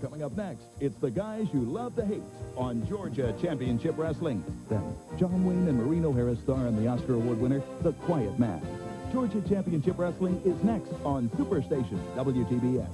Coming up next, it's the guys you love to hate on Georgia Championship Wrestling. Then, John Wayne and Maureen O'Hara star in the Oscar Award winner, The Quiet Man. Georgia Championship Wrestling is next on Superstation WTBS.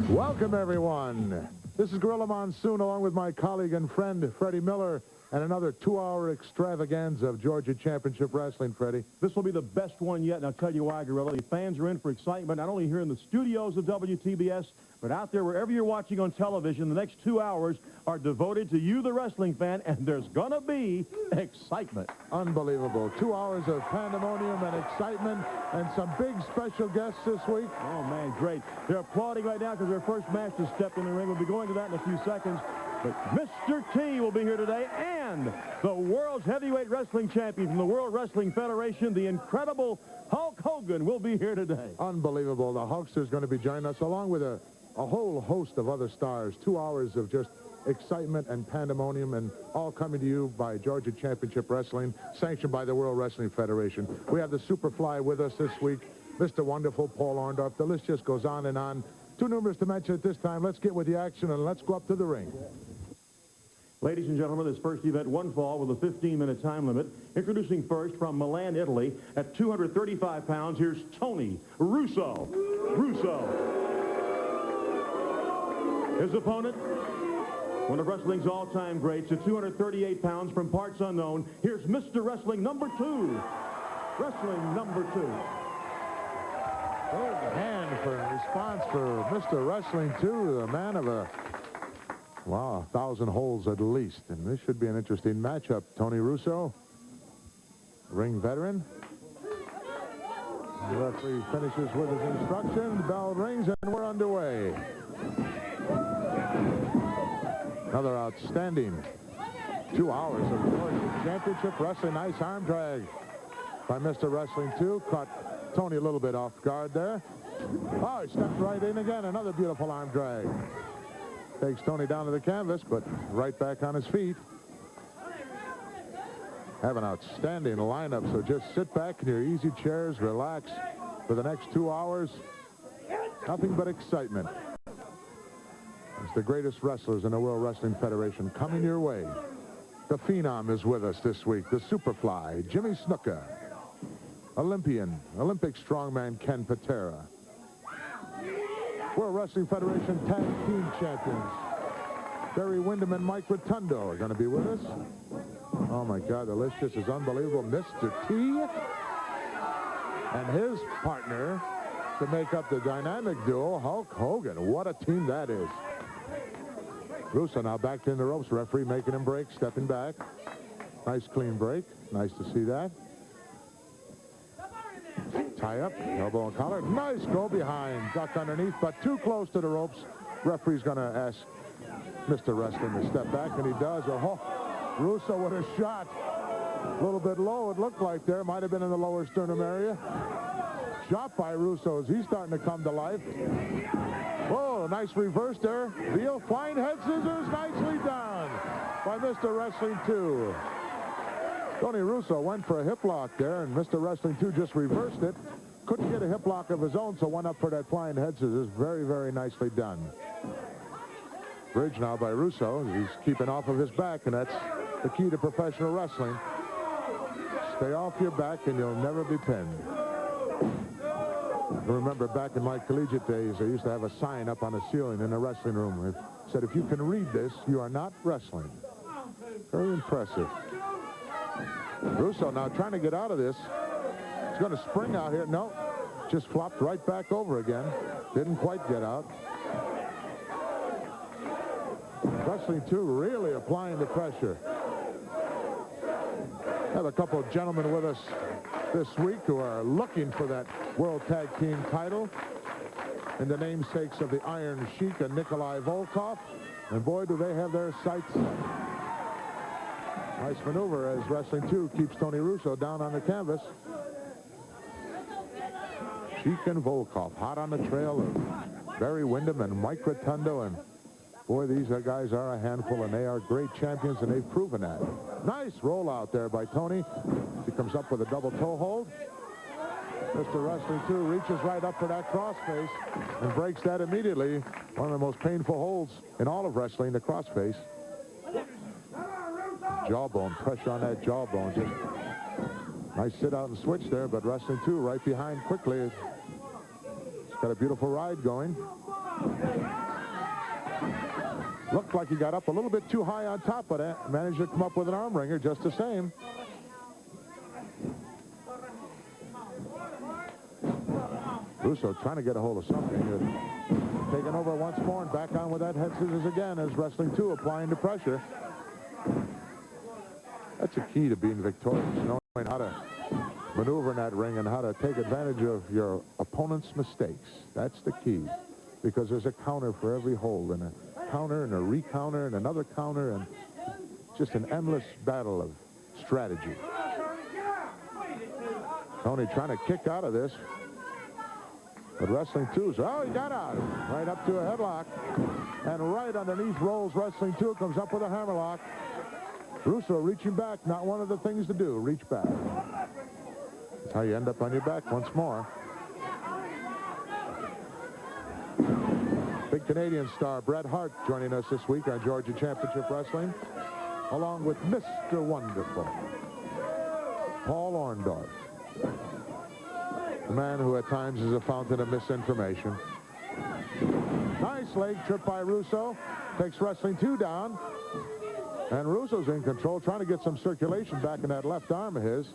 Welcome, everyone. This is Gorilla Monsoon, along with my colleague and friend, Freddie Miller, and another 2-hour extravaganza of Georgia Championship Wrestling, Freddie. This will be the best one yet, and I'll tell you why, Gorilla. The fans are in for excitement, not only here in the studios of WTBS, but out there wherever you're watching on television. The next 2 hours are devoted to you, the wrestling fan, and there's gonna be excitement. Unbelievable. 2 hours of pandemonium and excitement, and some big special guests this week. Oh, man, great. They're applauding right now because their first match has stepped in the ring. We'll be going to that in a few seconds. But Mr. T will be here today, and the world's heavyweight wrestling champion from the World Wrestling Federation, the incredible Hulk Hogan, will be here today. Unbelievable. The Hulkster's going to be joining us, along with a whole host of other stars. 2 hours of just excitement and pandemonium, and all coming to you by Georgia Championship Wrestling, sanctioned by the World Wrestling Federation. We have the Superfly with us this week, Mr. Wonderful Paul Orndorff. The list just goes on and on. Too numerous to mention at this time. Let's get with the action, and let's go up to the ring. Ladies and gentlemen, this first event, one fall with a 15-minute time limit. Introducing first from Milan, Italy, at 235 pounds, here's Tony Russo. His opponent, one of wrestling's all-time greats, at 238 pounds from parts unknown, here's Mr. Wrestling number 2. Wrestling number 2. Big hand for response for Mr. Wrestling 2, the man of wow, 1,000 holes at least. And this should be an interesting matchup. Tony Russo, ring veteran. The referee finishes with his instruction. The bell rings, and we're underway. Another outstanding 2 hours of Georgia Championship Wrestling. Nice arm drag by Mr. Wrestling 2. Caught Tony a little bit off guard there. Oh, he stepped right in again. Another beautiful arm drag. Takes Tony down to the canvas, but right back on his feet. Have an outstanding lineup, so just sit back in your easy chairs, relax for the next 2 hours. Nothing but excitement. It's the greatest wrestlers in the World Wrestling Federation coming your way. The Phenom is with us this week. The Superfly, Jimmy Snuka. Olympic strongman Ken Patera. World Wrestling Federation Tag Team Champions Barry Windham and Mike Rotundo are going to be with us. Oh, my God, the list just is unbelievable. Mr. T and his partner to make up the dynamic duo, Hulk Hogan. What a team that is. Russo now back in the ropes. Referee making him break, stepping back. Nice clean break. Nice to see that. Tie up, elbow and collar. Nice go behind. Duck underneath, but too close to the ropes. Referee's going to ask Mr. Wrestling to step back, and he does. Oh, Russo with a shot. A little bit low, it looked like there. Might have been in the lower sternum area. Shot by Russo as he's starting to come to life. Whoa, nice reverse there. Veal flying head scissors, nicely done by Mr. Wrestling 2. Tony Russo went for a hip lock there, and Mr. Wrestling 2 just reversed it. Couldn't get a hip lock of his own, so went up for that flying head scissors. Very, very nicely done. Bridge now by Russo. He's keeping off of his back, and that's the key to professional wrestling. Stay off your back, and you'll never be pinned. I remember back in my collegiate days, I used to have a sign up on the ceiling in the wrestling room. It said, if you can read this, you are not wrestling. Very impressive. Russo now trying to get out of this. He's going to spring out here. No, just flopped right back over again. Didn't quite get out. Wrestling 2 really applying the pressure. Have a couple of gentlemen with us this week who are looking for that World Tag Team title. in the namesakes of the Iron Sheik and Nikolai Volkov. And boy, do they have their sights set. Nice maneuver as Wrestling 2 keeps Tony Russo down on the canvas. Sheik and Volkov hot on the trail of Barry Windham and Mike Rotundo. And boy, these guys are a handful, and they are great champions, and they've proven that. Nice rollout there by Tony. He comes up with a double toe hold. Mr. Wrestling 2 reaches right up for that crossface and breaks that immediately. One of the most painful holds in all of wrestling, the crossface. Jawbone, pressure on that jawbone. Just nice sit out and switch there, but Wrestling 2 right behind quickly. It's got a beautiful ride going. Looked like he got up a little bit too high on top, but managed to come up with an arm wringer just the same. Russo trying to get a hold of something. Taking over once more and back on with that head scissors again as Wrestling 2 applying the pressure. That's a key to being victorious, knowing how to maneuver in that ring and how to take advantage of your opponent's mistakes. That's the key, because there's a counter for every hold, and a counter and a recounter and another counter, and just an endless battle of strategy. Tony trying to kick out of this, but Wrestling 2's, oh, he got out. Right up to a headlock, and right underneath rolls Wrestling 2, comes up with a hammerlock. Russo reaching back, not one of the things to do, reach back. That's how you end up on your back once more. Big Canadian star Bret Hart joining us this week on Georgia Championship Wrestling, along with Mr. Wonderful, Paul Orndorff, the man who at times is a fountain of misinformation. Nice leg trip by Russo, takes Wrestling 2 down. And Russo's in control, trying to get some circulation back in that left arm of his,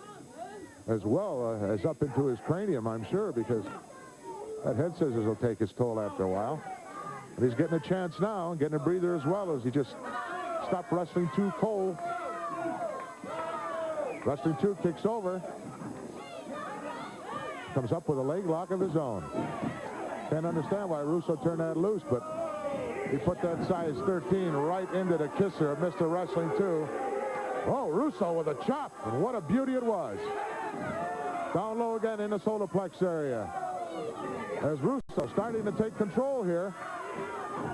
as well as up into his cranium, I'm sure, because that head scissors will take his toll after a while. And he's getting a chance now, and getting a breather as well, as he just stopped Wrestling 2 cold. Wrestling 2 kicks over. Comes up with a leg lock of his own. Can't understand why Russo turned that loose, but he put that size 13 right into the kisser of Mr. Wrestling 2. Oh, Russo with a chop, and what a beauty it was. Down low again in the solar plex area. As Russo starting to take control here.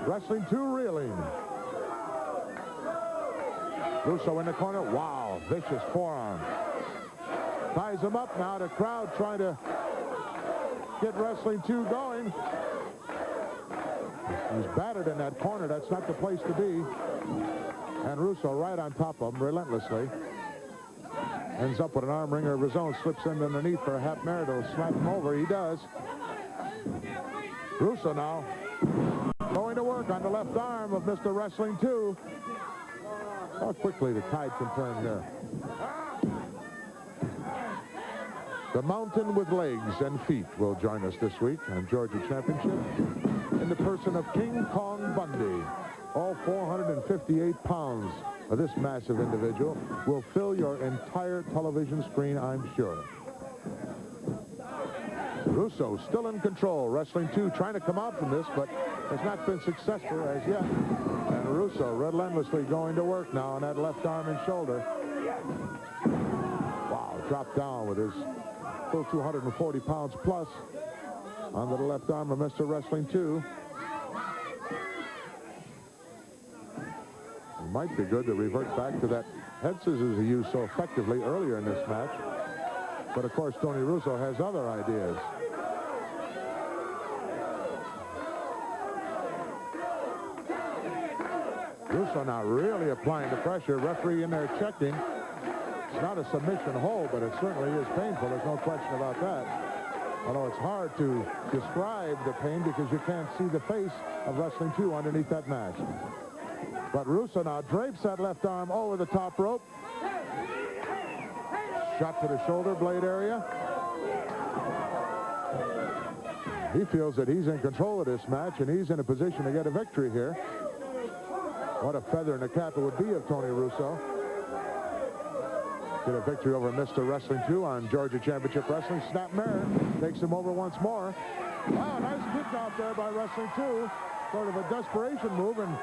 Wrestling 2 reeling. Russo in the corner. Wow, vicious forearm. Ties him up now. The crowd trying to get Wrestling 2 going. He's battered in that corner. That's not the place to be. And Russo right on top of him relentlessly. Ends up with an arm wringer of his own. Slips in underneath for a half merit. It'll slap him over. He does. Russo now going to work on the left arm of Mr. Wrestling 2. How quickly the tide can turn here. The mountain with legs and feet will join us this week on Georgia Championship in the person of King Kong Bundy. All 458 pounds of this massive individual will fill your entire television screen, I'm sure. Russo still in control. Wrestling 2 trying to come out from this, but has not been successful as yet. And Russo relentlessly going to work now on that left arm and shoulder. Wow, dropped down with his full 240 pounds plus onto the left arm of Mr. Wrestling 2. It might be good to revert back to that head scissors he used so effectively earlier in this match. But of course, Tony Russo has other ideas. Russo now really applying the pressure. Referee in there checking. It's not a submission hold, but it certainly is painful. There's no question about that. Although it's hard to describe the pain because you can't see the face of Wrestling 2 underneath that mask. But Russo now drapes that left arm over the top rope. Shot to the shoulder blade area. He feels that he's in control of this match, and he's in a position to get a victory here. What a feather in the cap it would be of Tony Russo. Get a victory over Mr. Wrestling 2 on Georgia Championship Wrestling. Snap Marin takes him over once more. Wow, nice kick out there by Wrestling 2. Sort of a desperation move, and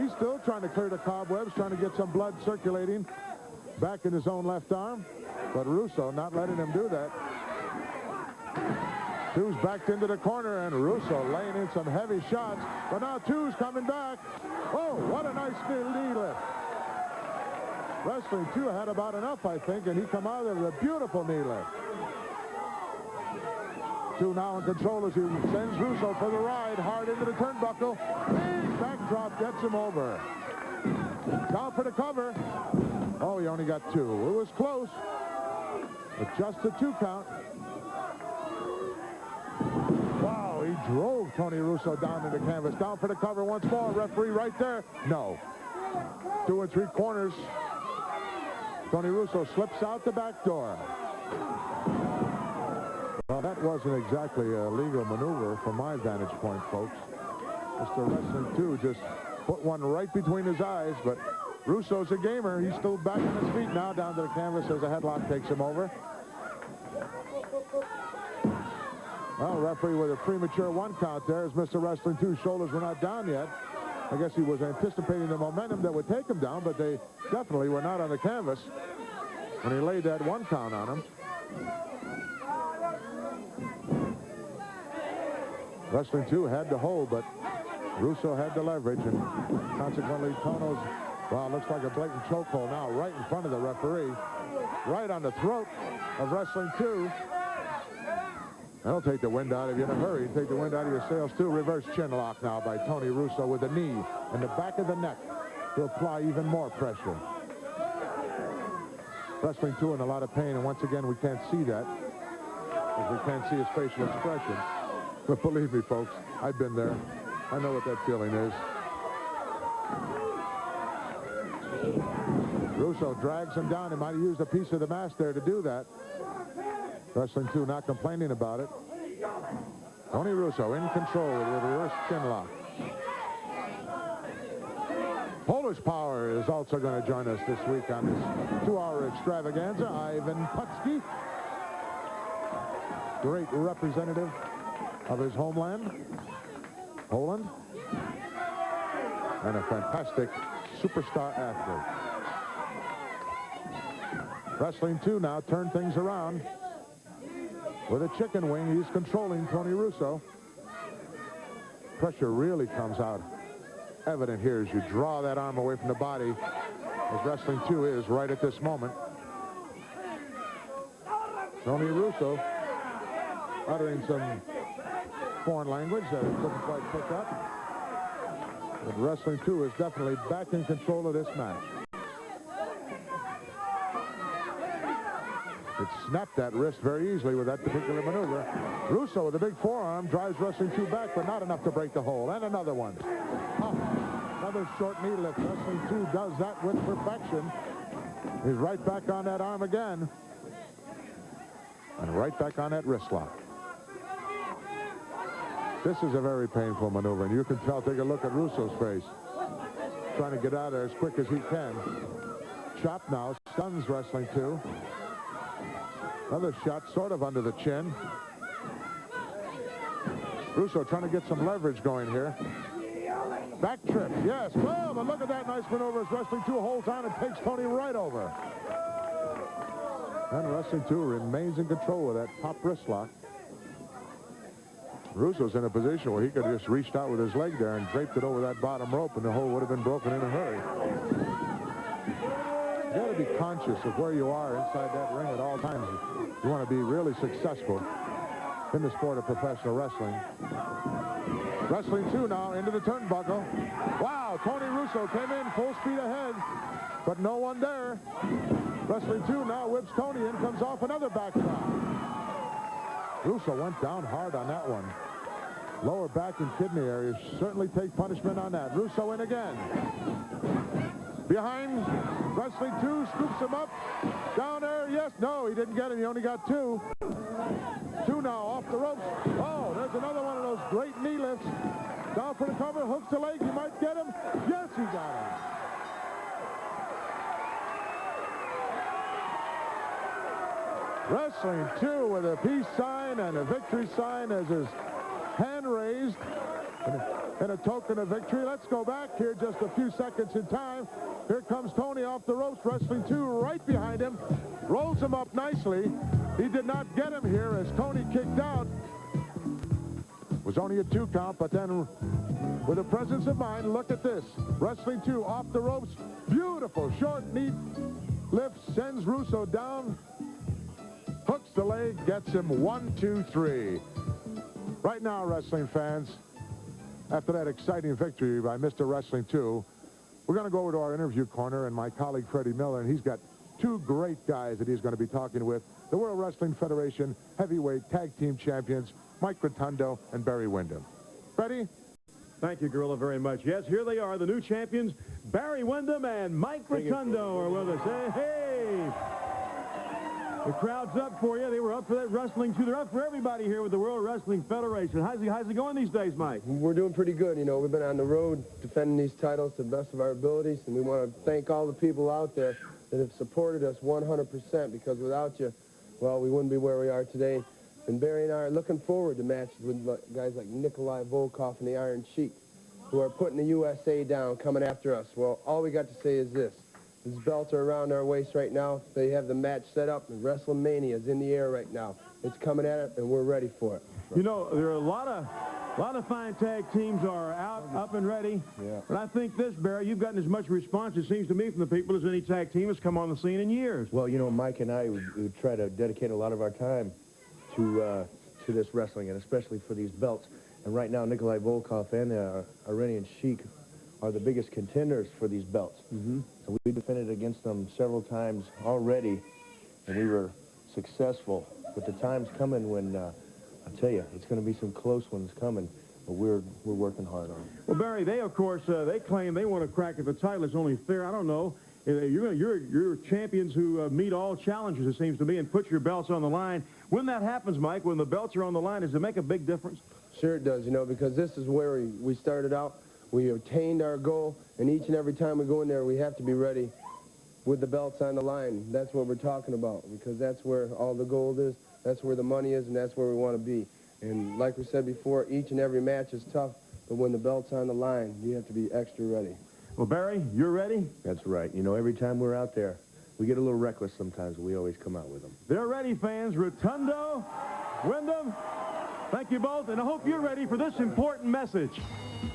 he's still trying to clear the cobwebs, trying to get some blood circulating back in his own left arm. But Russo not letting him do that. Two's backed into the corner, and Russo laying in some heavy shots. But now Two's coming back. Oh, what a nice knee lift. Wrestling 2 had about enough, I think, and he come out of a beautiful knee lift. Two now in control as he sends Russo for the ride, hard into the turnbuckle. Big backdrop gets him over. Down for the cover. Oh, he only got 2. It was close, but just a 2 count. Wow, he drove Tony Russo down to the canvas. Down for the cover once more. Referee right there. No. 2 and 3 corners. Tony Russo slips out the back door. Well, that wasn't exactly a legal maneuver from my vantage point, folks. Mr. Wrestling 2 just put one right between his eyes, but Russo's a gamer. He's still back on his feet now, down to the canvas as a headlock takes him over. Well, referee with a premature 1 count there as Mr. Wrestling 2's shoulders were not down yet. I guess he was anticipating the momentum that would take him down, but they definitely were not on the canvas when he laid that 1 count on him. Wrestling 2 had the hold, but Russo had the leverage, and consequently Tono's, well, looks like a blatant chokehold now right in front of the referee, right on the throat of Wrestling 2. That'll take the wind out of you in a hurry. Take the wind out of your sails, too. Reverse chin lock now by Tony Russo with the knee in the back of the neck to apply even more pressure. Wrestling 2 in a lot of pain, and once again, we can't see that, because we can't see his facial expression. But believe me, folks, I've been there. I know what that feeling is. Russo drags him down. He might have used a piece of the mask there to do that. Wrestling 2 not complaining about it. Tony Russo in control with a reverse chin lock. Polish Power is also going to join us this week on this 2-hour extravaganza. Ivan Putski, great representative of his homeland, Poland, and a fantastic superstar athlete. Wrestling 2 now turn things around. With a chicken wing, he's controlling Tony Russo. Pressure really comes out evident here as you draw that arm away from the body, as Wrestling 2 is right at this moment. Tony Russo uttering some foreign language that he couldn't quite pick up. But Wrestling 2 is definitely back in control of this match. It snapped that wrist very easily with that particular maneuver. Russo with a big forearm drives Wrestling 2 back, but not enough to break the hold. And another one. Oh, another short knee lift. Wrestling 2 does that with perfection. He's right back on that arm again. And right back on that wrist lock. This is a very painful maneuver, and you can tell. Take a look at Russo's face. Trying to get out of there as quick as he can. Chop now stuns Wrestling 2. Another shot sort of under the chin. Russo trying to get some leverage going here. Back trip, yes. Well, but look at that nice maneuver as Wrestling 2 holds on and takes Tony right over. And Wrestling 2 remains in control of that top wrist lock. Russo's in a position where he could have just reached out with his leg there and draped it over that bottom rope, and the hold would have been broken in a hurry. You got to be conscious of where you are inside that ring at all times. You want to be really successful in the sport of professional wrestling. Wrestling 2 now into the turnbuckle. Wow, Tony Russo came in full speed ahead, but no one there. Wrestling 2 now whips Tony in, comes off another backdrop. Russo went down hard on that one. Lower back and kidney areas certainly take punishment on that. Russo in again. Behind, Wrestling 2 scoops him up. Down there, yes, no, he didn't get him. He only got 2. 2 now off the ropes. Oh, there's another one of those great knee lifts. Down for the cover, hooks the leg. He might get him. Yes, he got him. Wrestling 2 with a peace sign and a victory sign as his hand raised in a token of victory. Let's go back here just a few seconds in time. Here comes Tony off the ropes, wrestling 2 right behind him. Rolls him up nicely. He did not get him here as Tony kicked out. It was only a 2 count, but then with a presence of mind, look at this. Wrestling 2 off the ropes. Beautiful, short, neat lift. Sends Russo down. Hooks the leg, gets him 1, 2, 3. Right now, wrestling fans, after that exciting victory by Mr. Wrestling 2, we're going to go over to our interview corner, and my colleague Freddie Miller, and he's got 2 great guys that he's going to be talking with. The World Wrestling Federation heavyweight tag team champions, Mike Rotundo and Barry Windham. Freddie? Thank you, Gorilla, very much. Yes, here they are, the new champions, Barry Windham and Mike Rotundo are with us. Hey! The crowd's up for you. They were up for that wrestling, too. They're up for everybody here with the World Wrestling Federation. How's it going these days, Mike? We're doing pretty good. You know, we've been on the road defending these titles to the best of our abilities, and we want to thank all the people out there that have supported us 100%, because without you, well, we wouldn't be where we are today. And Barry and I are looking forward to matches with guys like Nikolai Volkov and the Iron Sheik, who are putting the USA down, coming after us. Well, all we got to say is this. These belts are around our waist right now. They have the match set up, and WrestleMania is in the air right now. It's coming at it, and we're ready for it. You know, there are a lot of fine tag teams are up and ready. Yeah. But I think this, Barry, you've gotten as much response, it seems to me, from the people as any tag team has come on the scene in years. Well, you know, Mike and I we try to dedicate a lot of our time to this wrestling, and especially for these belts. And right now, Nikolai Volkov and Iranian Sheik are the biggest contenders for these belts. Mm-hmm. So we defended against them several times already, and we were successful. But the time's coming when, I tell you, it's going to be some close ones coming, but we're working hard on it. Well, Barry, they, of course, they claim they want to crack at the title. It's only fair. I don't know. You're champions who meet all challenges, it seems to me, and put your belts on the line. When that happens, Mike, when the belts are on the line, does it make a big difference? Sure it does, you know, because this is where we started out. We attained our goal, and each and every time we go in there, we have to be ready with the belts on the line. That's what we're talking about, because that's where all the gold is, that's where the money is, and that's where we want to be. And like we said before, each and every match is tough, but when the belt's on the line, you have to be extra ready. Well, Barry, you're ready? That's right. You know, every time we're out there, we get a little reckless sometimes, but we always come out with them. They're ready, fans. Rotundo, Windham, thank you both, and I hope you're ready for this important message.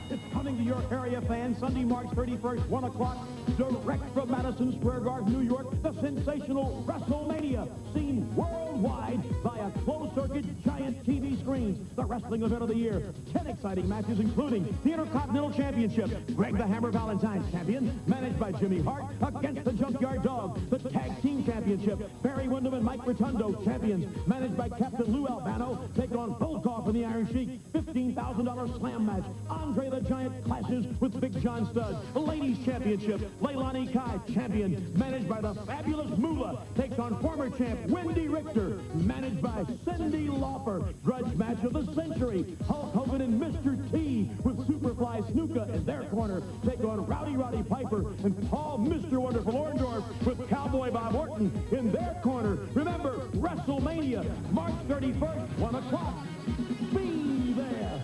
It's coming to your area, fans, Sunday, March 31st, 1 o'clock, direct from Madison Square Garden, New York, the sensational WrestleMania, seen worldwide via closed-circuit giant TV screens. The wrestling event of the year. 10 exciting matches, including the Intercontinental Championship, Greg the Hammer Valentine's champion, managed by Jimmy Hart, against the Junkyard Dog. The Tag Team Championship, Barry Windham and Mike Rotundo, champions, managed by Captain Lou Albano, take on Volkov and the Iron Sheik. $15,000 slam match. Andre the Giant clashes with Big John Studd. The Ladies Championship, Leilani Kai, champion, managed by the fabulous Moolah, takes on former champ Wendy Richter, managed by Cyndi Lauper. Grudge match of the century, Hulk Hogan and Mr. T with Superfly Snuka in their corner, take on Roddy Piper and Paul Mr. Wonderful Orndorff with Cowboy Bob Orton in their corner. Remember, WrestleMania, March 31st, 1 o'clock. Be there.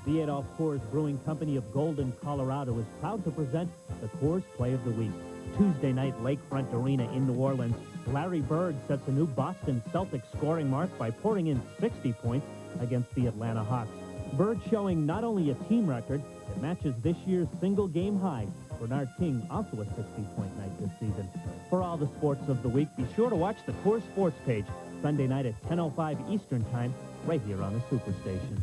The Adolph Coors Brewing Company of Golden, Colorado is proud to present the Coors Play of the Week. Tuesday night, Lakefront Arena in New Orleans, Larry Bird sets a new Boston Celtics scoring mark by pouring in 60 points against the Atlanta Hawks. Bird showing not only a team record, it matches this year's single-game high. Bernard King also a 60-point night this season. For all the sports of the week, be sure to watch the Coors Sports page Sunday night at 10:05 Eastern Time, right here on the Superstation.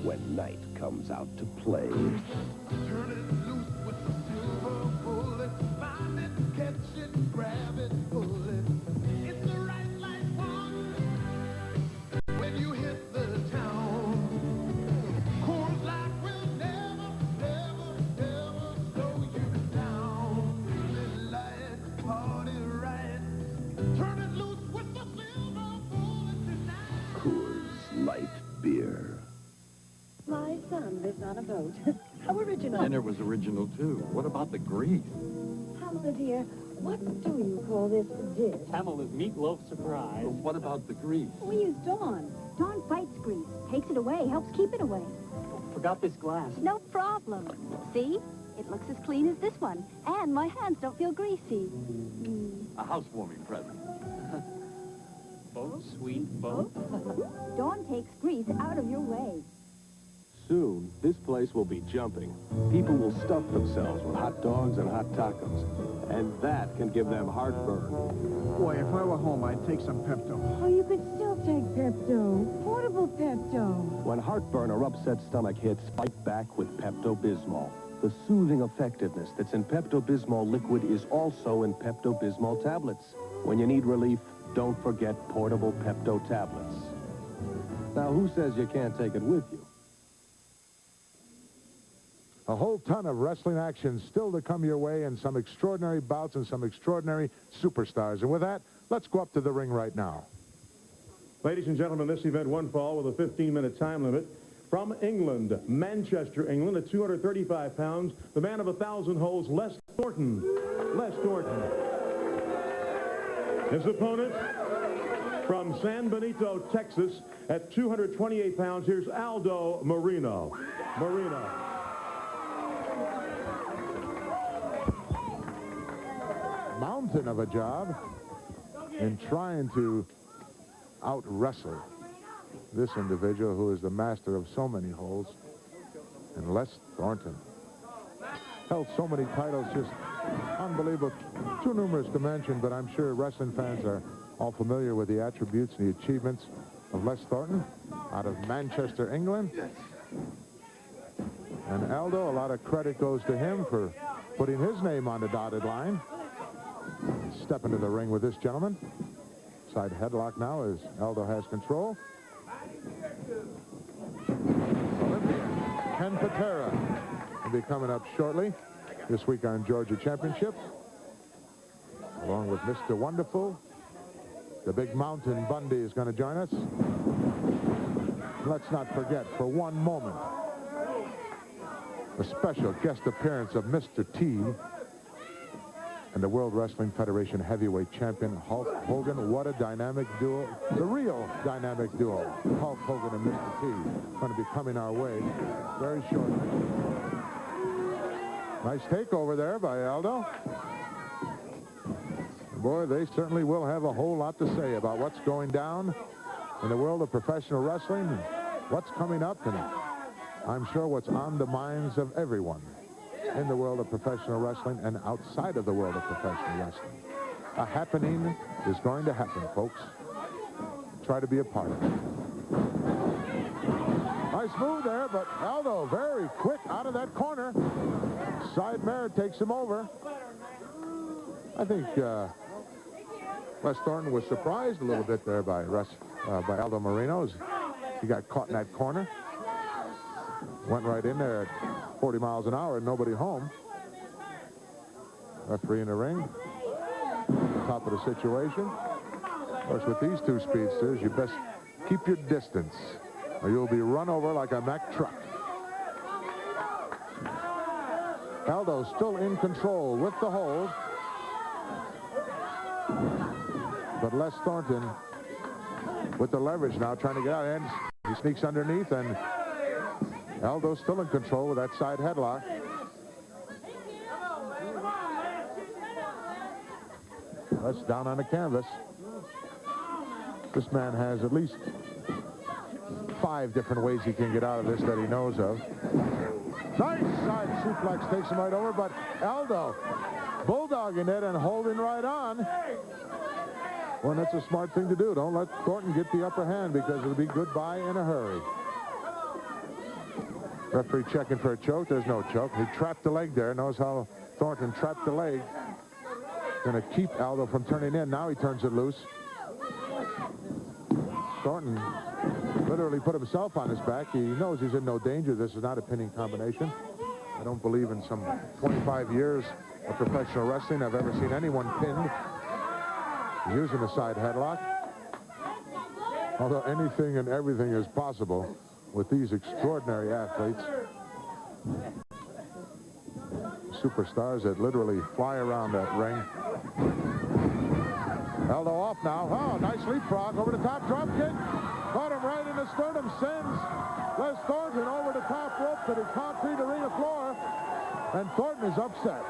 When night comes out to play. Turn it loose with the silver bullet. Find it, catch it, grab it, pull it. It's the right light one when you hit the town. Coors Light will never, never, never slow you down. Live light, party right. Turn it loose with the silver bullet tonight. Coors Light beer. My son lives on a boat. How original. Dinner was original, too. What about the grease? Pamela, dear, what do you call this dish? Pamela's meatloaf surprise. What about the grease? We use Dawn. Dawn fights grease. Takes it away, helps keep it away. Forgot this glass. No problem. See? It looks as clean as this one. And my hands don't feel greasy. A housewarming present. Boat, sweet boat. Dawn takes grease out of your way. Soon, this place will be jumping. People will stuff themselves with hot dogs and hot tacos. And that can give them heartburn. Boy, if I were home, I'd take some Pepto. Oh, you could still take Pepto. Portable Pepto. When heartburn or upset stomach hits, fight back with Pepto-Bismol. The soothing effectiveness that's in Pepto-Bismol liquid is also in Pepto-Bismol tablets. When you need relief, don't forget portable Pepto tablets. Now, who says you can't take it with you? A whole ton of wrestling action still to come your way, and some extraordinary bouts and some extraordinary superstars. And with that, let's go up to the ring right now. Ladies and gentlemen, this event one fall with a 15-minute time limit. From England, Manchester, England, at 235 pounds, the man of 1,000 holes, Les Thornton. Les Thornton. His opponent from San Benito, Texas, at 228 pounds, here's Aldo Marino. Mountain of a job in trying to out-wrestle this individual who is the master of so many holes. And Les Thornton held so many titles, just unbelievable. Too numerous to mention, but I'm sure wrestling fans are all familiar with the attributes and the achievements of Les Thornton out of Manchester, England. And Aldo, a lot of credit goes to him for putting his name on the dotted line. Step into the ring with this gentleman. Side headlock now as Aldo has control. Olympian Ken Patera will be coming up shortly this week on Georgia Championship, along with Mr. Wonderful. The Big Mountain Bundy is going to join us. Let's not forget for one moment a special guest appearance of Mr. T and the World Wrestling Federation heavyweight champion Hulk Hogan. What a dynamic duo. The real dynamic duo, Hulk Hogan and Mr. T, going to be coming our way very shortly. Nice takeover there by Aldo. Boy, they certainly will have a whole lot to say about what's going down in the world of professional wrestling, and what's coming up, and I'm sure what's on the minds of everyone in the world of professional wrestling and outside of the world of professional wrestling. A happening is going to happen, folks. Try to be a part of it. Nice move there, but Aldo very quick out of that corner. Side mirror takes him over. I think Les Thornton was surprised a little bit there by Aldo Marino. He got caught in that corner. Went right in there at 40 miles an hour and nobody home. Referee in the ring. Top of the situation. Of course, with these two speedsters, you best keep your distance or you'll be run over like a Mack truck. Aldo still in control with the hold. But Les Thornton with the leverage now trying to get out, and he sneaks underneath, and Aldo's still in control with that side headlock. That's down on the canvas. This man has at least 5 different ways he can get out of this that he knows of. Nice side suplex takes him right over, but Aldo bulldogging it and holding right on. Well, that's a smart thing to do. Don't let Thornton get the upper hand because it'll be goodbye in a hurry. Referee checking for a choke. There's no choke. He trapped the leg there. Knows how Thornton trapped the leg. Going to keep Aldo from turning in. Now he turns it loose. Thornton literally put himself on his back. He knows he's in no danger. This is not a pinning combination. I don't believe in some 25 years of professional wrestling I've ever seen anyone pinned using a side headlock. Although anything and everything is possible with these extraordinary athletes. Superstars that literally fly around that ring. Aldo off now. Oh, nice leapfrog over the top, drop kick. Caught him right in the sternum, sends Les Thornton over the top rope to the concrete arena floor, and Thornton is upset.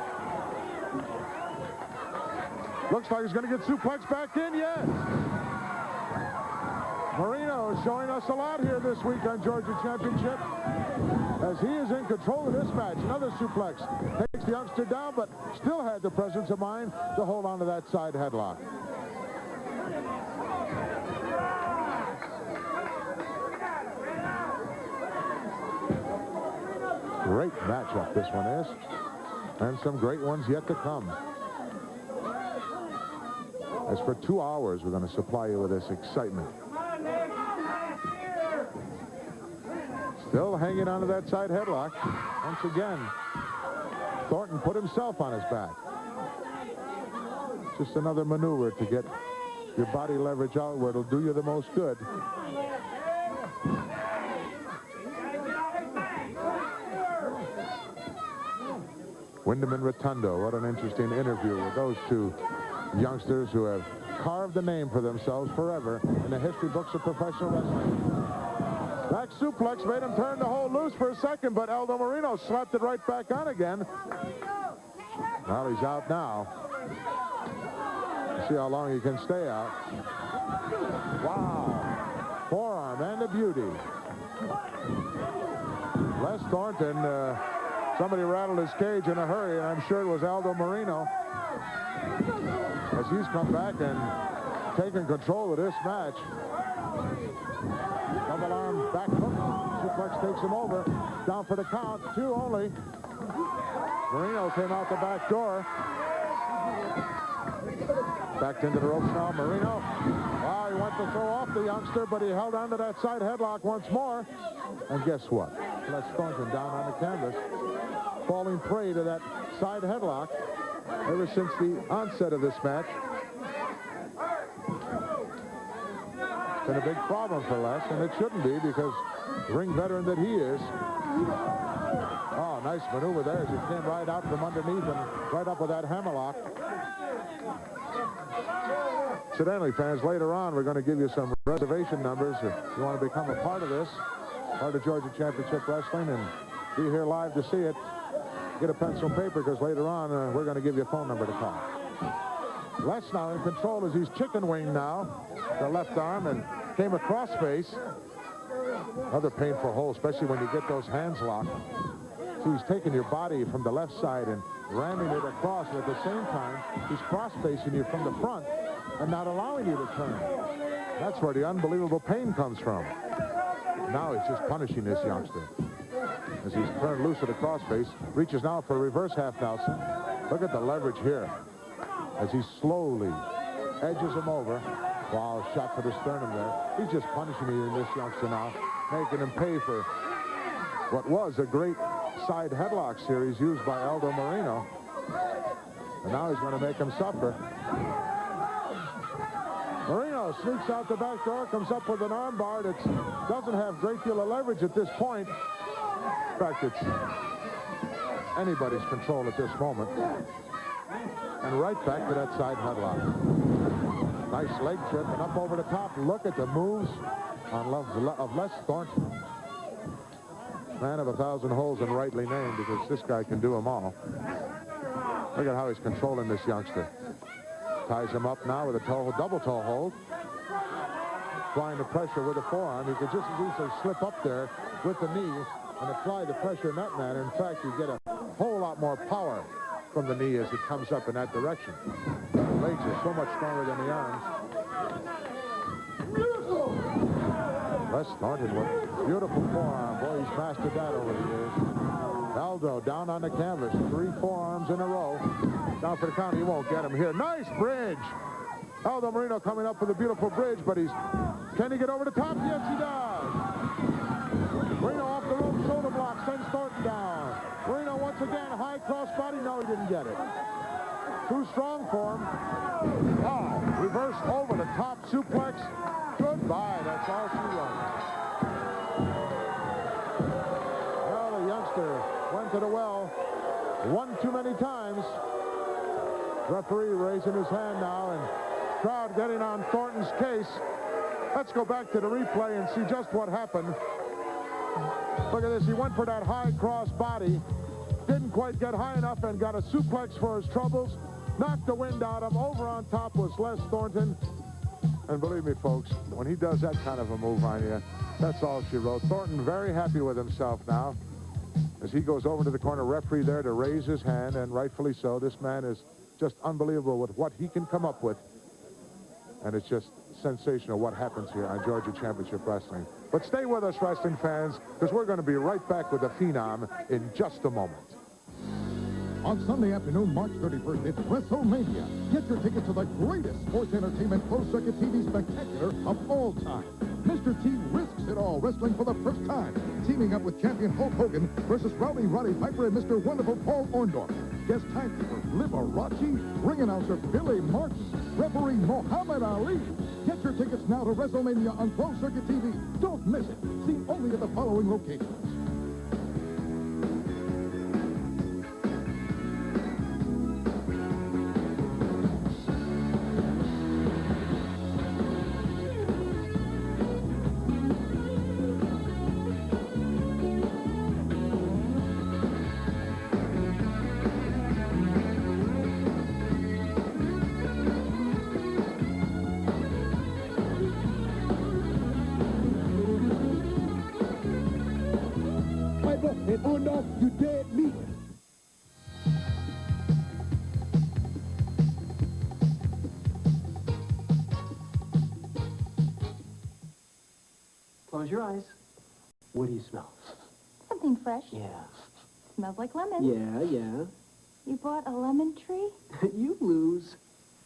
Looks like he's going to get suplexed back in, yes. Marino is showing us a lot here this week on Georgia Championship, as he is in control of this match. Another suplex takes the youngster down, but still had the presence of mind to hold on to that side headlock. Great matchup this one is, and some great ones yet to come. As for 2 hours, we're going to supply you with this excitement. Still hanging onto that side headlock. Once again, Thornton put himself on his back. Just another maneuver to get your body leverage out where it'll do you the most good. Wyndham and Rotundo, what an interesting interview with those two youngsters who have carved the name for themselves forever in the history books of professional wrestling. Back suplex made him turn the hold loose for a second, but Aldo Marino slapped it right back on again. Well, he's out now. See how long he can stay out. Wow. Forearm and a beauty. Les Thornton, somebody rattled his cage in a hurry, and I'm sure it was Aldo Marino, as he's come back and taken control of this match. Double arm back hook. Suplex takes him over. Down for the count. 2 only. Marino came out the back door. Backed into the ropes now. Marino. Wow, he went to throw off the youngster, but he held on to that side headlock once more. And guess what? Les Thornton down on the canvas, falling prey to that side headlock ever since the onset of this match. It's been a big problem for Les, and it shouldn't be, because ring veteran that he is. Oh, nice maneuver there as he came right out from underneath and right up with that hammerlock. Incidentally, fans, later on we're going to give you some reservation numbers if you want to become a part of this, part of Georgia Championship Wrestling, and be here live to see it. Get a pencil and paper, because later on we're going to give you a phone number to call. Les now in control as he's chicken wing now, the left arm, and came a crossface. Another painful hold, especially when you get those hands locked. So he's taking your body from the left side and ramming it across, and at the same time he's cross-facing you from the front and not allowing you to turn. That's where the unbelievable pain comes from. Now he's just punishing this youngster as he's turned loose of the crossface. Reaches now for a reverse half Nelson. Look at the leverage here as he slowly edges him over. Wow, shot for the sternum there. He's just punishing this youngster now, making him pay for what was a great side headlock series used by Aldo Marino. And now he's going to make him suffer. Marino sneaks out the back door, comes up with an armbar that doesn't have a great deal of leverage at this point. In fact, it's anybody's control at this moment. And right back to that side headlock. Nice leg trip and up over the top. Look at the moves of Les Thornton. Man of 1,000 holes, and rightly named, because this guy can do them all. Look at how he's controlling this youngster. Ties him up now with a double toe hold. Applying the pressure with a forearm. He could just as easily slip up there with the knee and apply the pressure in that manner. In fact, you get a whole lot more power from the knee as it comes up in that direction. The legs are so much stronger than the arms. Les Thornton with beautiful forearm. Boy, he's mastered that over the years. Aldo down on the canvas. 3 forearms in a row. Down for the count. He won't get him here. Nice bridge. Aldo Marino coming up with a beautiful bridge, but can he get over the top? Yes, he does. Marino off the rope, shoulder block, sends Thornton down. Marino once again, high crossbody. No, he didn't get it. Too strong for him. Oh, reverse over the top suplex. Goodbye. That's all she wrote. Well, the youngster went to the well one too many times. Referee raising his hand now, and crowd getting on Thornton's case. Let's go back to the replay and see just what happened. Look at this. He went for that high cross body. Didn't quite get high enough and got a suplex for his troubles. Knocked the wind out of him. Over on top was Les Thornton. And believe me, folks, when he does that kind of a move on you, that's all she wrote. Thornton very happy with himself now as he goes over to the corner. Referee there to raise his hand, and rightfully so. This man is just unbelievable with what he can come up with. And it's just sensational what happens here on Georgia Championship Wrestling. But stay with us, wrestling fans, because we're going to be right back with the Phenom in just a moment. On Sunday afternoon, March 31st, it's WrestleMania. Get your tickets to the greatest sports entertainment closed-circuit TV spectacular of all time. Mr. T risks it all wrestling for the first time, teaming up with champion Hulk Hogan versus Rowdy Roddy Piper and Mr. Wonderful Paul Orndorff. Guest timekeeper Liberace, ring announcer Billy Martin, referee Muhammad Ali. Get your tickets now to WrestleMania on closed-circuit TV. Don't miss it. See only at the following locations. And Orndorff, you dead meat. Close your eyes. What do you smell? Something fresh. Yeah. Smells like lemon. Yeah. You bought a lemon tree? You lose.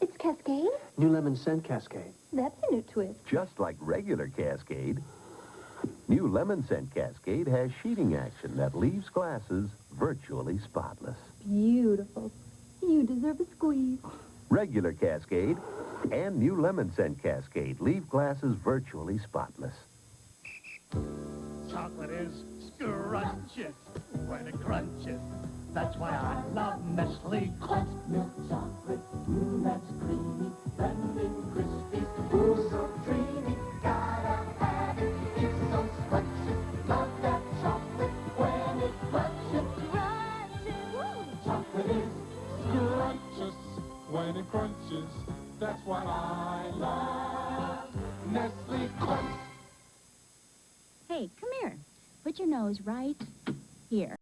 It's Cascade? New lemon scent Cascade. That's a new twist. Just like regular Cascade, new Lemon Scent Cascade has sheeting action that leaves glasses virtually spotless. Beautiful. You deserve a squeeze. Regular Cascade and new Lemon Scent Cascade leave glasses virtually spotless. Chocolate is scrumptious when it crunches. That's why I love Nestle Crunch Milk Chocolate. That's creamy, blending crispy. So dreamy, gotta have it. It's so scrumptious. Love that chocolate when it crunches. Chocolate is scrumptious when it crunches. That's why I love Nestle Crunch. Hey, come here. Put your nose right here.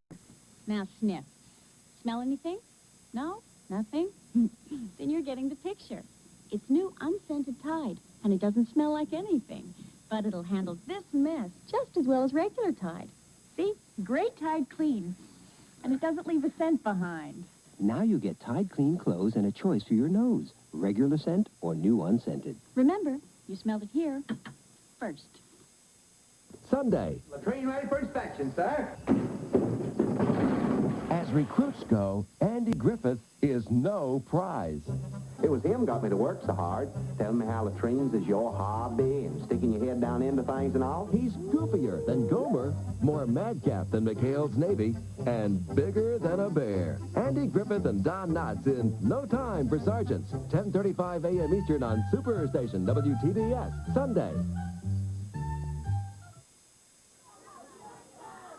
Now sniff. Smell anything? No? Nothing? Then you're getting the picture. It's new unscented Tide, and it doesn't smell like anything. But it'll handle this mess just as well as regular Tide. See? Great Tide Clean. And it doesn't leave a scent behind. Now you get Tide Clean clothes and a choice for your nose. Regular scent or new unscented. Remember, you smelled it here first. Sunday. Latrine ready for inspection, sir. As recruits go, Andy Griffith is no prize. It was him got me to work so hard, telling me how latrines is your hobby and sticking your head down into things and all. He's goofier than Gomer, more madcap than McHale's Navy, and bigger than a bear. Andy Griffith and Don Knotts in No Time for Sergeants, 10:35 a.m. Eastern on Superstation WTBS, Sunday.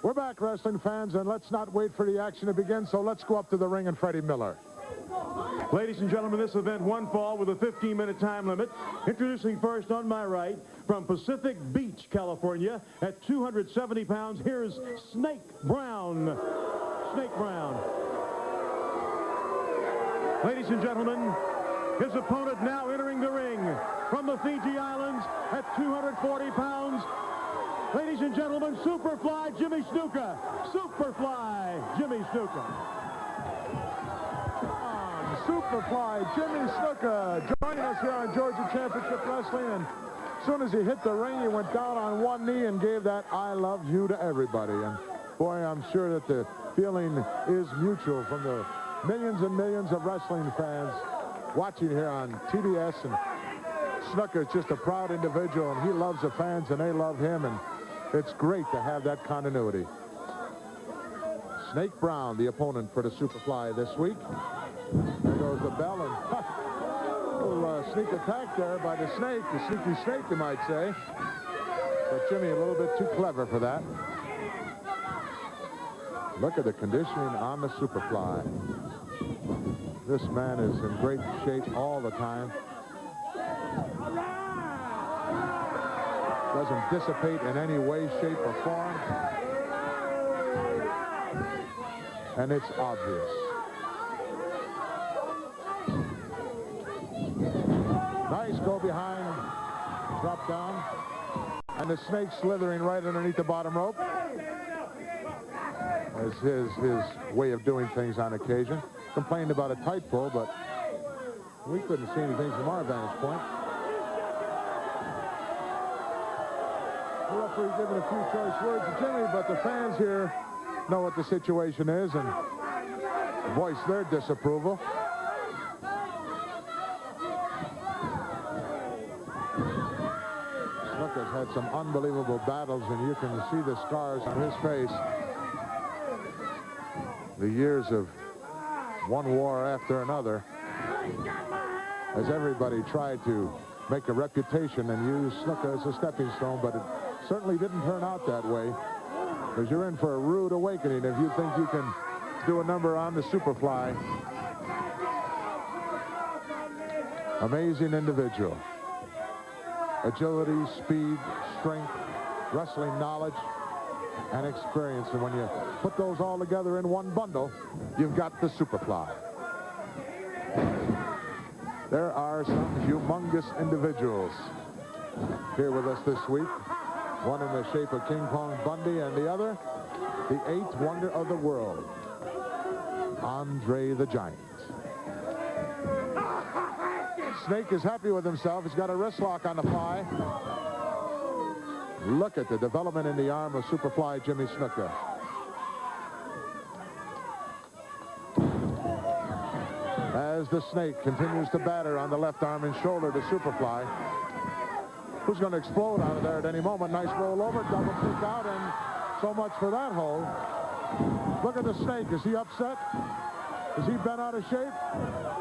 We're back, wrestling fans, and let's not wait for the action to begin, so let's go up to the ring and Freddie Miller. Ladies and gentlemen, this event one fall with a 15-minute time limit. Introducing first on my right, from Pacific Beach, California, at 270 pounds, here's Snake Brown. Snake Brown. Ladies and gentlemen, his opponent now entering the ring from the Fiji Islands at 240 pounds. Ladies and gentlemen, Superfly Jimmy Snuka. Superfly Jimmy Snuka. Superfly Jimmy Snuka joining us here on Georgia Championship Wrestling. And as soon as he hit the ring, he went down on one knee and gave that I love you to everybody. And boy, I'm sure that the feeling is mutual from the millions and millions of wrestling fans watching here on TBS. And Snuka is just a proud individual, and he loves the fans, and they love him. And it's great to have that continuity. Snake Brown, the opponent for the Superfly this week. There goes the bell, and Little sneak attack there by the snake, the sneaky snake, you might say. But Jimmy a little bit too clever for that. Look at the conditioning on the Superfly. This man is in great shape all the time. Doesn't dissipate in any way, shape, or form. And it's obvious. Nice go behind, drop down. And the snake slithering right underneath the bottom rope. As his way of doing things on occasion. Complained about a tight pull, but we couldn't see anything from our vantage point. The referee giving a few choice words to Jimmy, but the fans here know what the situation is and voice their disapproval. Snooker's had some unbelievable battles, and you can see the scars on his face. The years of one war after another, as everybody tried to make a reputation and use snooker as a stepping stone, but it certainly didn't turn out that way, because you're in for a rude awakening if you think you can do a number on the Superfly. Amazing individual. Agility, speed, strength, wrestling knowledge, and experience. And when you put those all together in one bundle, you've got the Superfly. There are some humongous individuals here with us this week. One in the shape of King Kong Bundy, and the other, the eighth wonder of the world, Andre the Giant. Snake is happy with himself. He's got a wrist lock on the fly. Look at the development in the arm of Superfly Jimmy Snuka. As the snake continues to batter on the left arm and shoulder to Superfly, who's going to explode out of there at any moment. Nice roll over, double kick out, and so much for that hole. Look at the snake. Is he upset? Is he bent out of shape?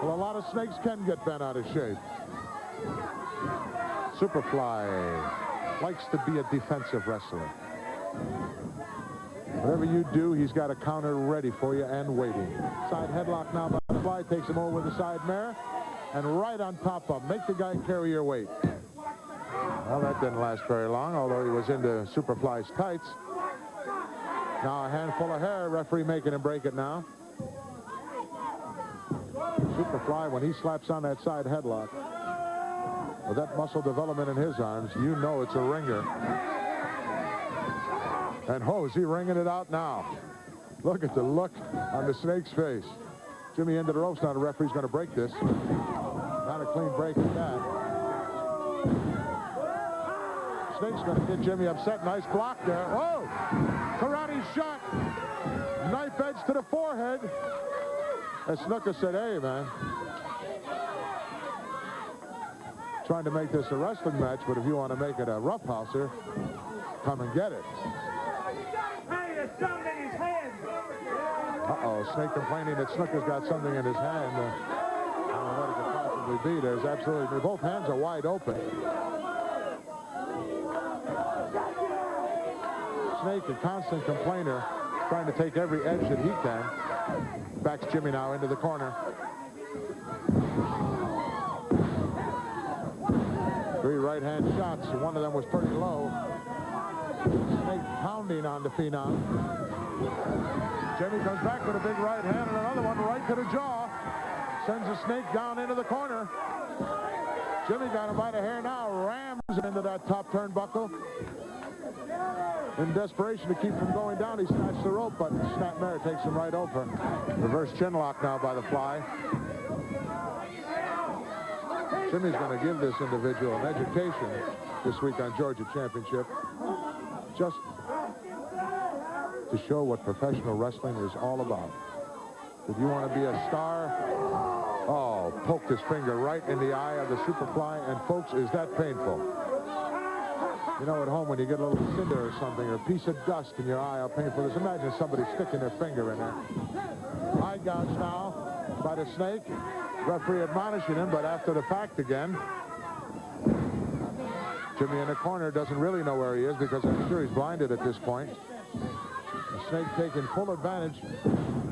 Well, a lot of snakes can get bent out of shape. Superfly likes to be a defensive wrestler. Whatever you do, he's got a counter ready for you and waiting. Side headlock now by the fly, takes him over with the side mare, and right on top of him. Make the guy carry your weight. Well, that didn't last very long, although he was into Superfly's tights. Now a handful of hair, referee making him break it now. Superfly, when he slaps on that side headlock, with that muscle development in his arms, you know it's a ringer. And oh, is he ringing it out now? Look at the look on the snake's face. Jimmy into the ropes now. The referee's going to break this. Not a clean break at that. Snake's going to get Jimmy upset. Nice block there. Oh! Karate shot. Knife edge to the forehead. As Snooker said, hey, man. Trying to make this a wrestling match, but if you want to make it a roughhouser, come and get it. Uh-oh, Snake complaining that Snooker's got something in his hand. I don't know what it could possibly be. There's absolutely, both hands are wide open. Snake, a constant complainer, trying to take every edge that he can. Backs Jimmy now into the corner. Three right-hand shots. One of them was pretty low. Snake pounding on the Phenom. Jimmy comes back with a big right hand and another one right to the jaw. Sends the Snake down into the corner. Jimmy got him by the hair now. Rams into that top turnbuckle. In desperation to keep from going down, he snatched the rope, but Snapmare takes him right over. Reverse chinlock now by the Fly. Jimmy's going to give this individual an education this week on Georgia Championship, just to show what professional wrestling is all about. If you want to be a star, oh, poked his finger right in the eye of the Superfly, and folks, is that painful? You know, at home when you get a little cinder or something, or a piece of dust in your eye, how painful it is. Imagine somebody sticking their finger in there. Eye gouge now by the Snake. Referee admonishing him, but after the fact again. Jimmy in the corner doesn't really know where he is because I'm sure he's blinded at this point. The Snake taking full advantage,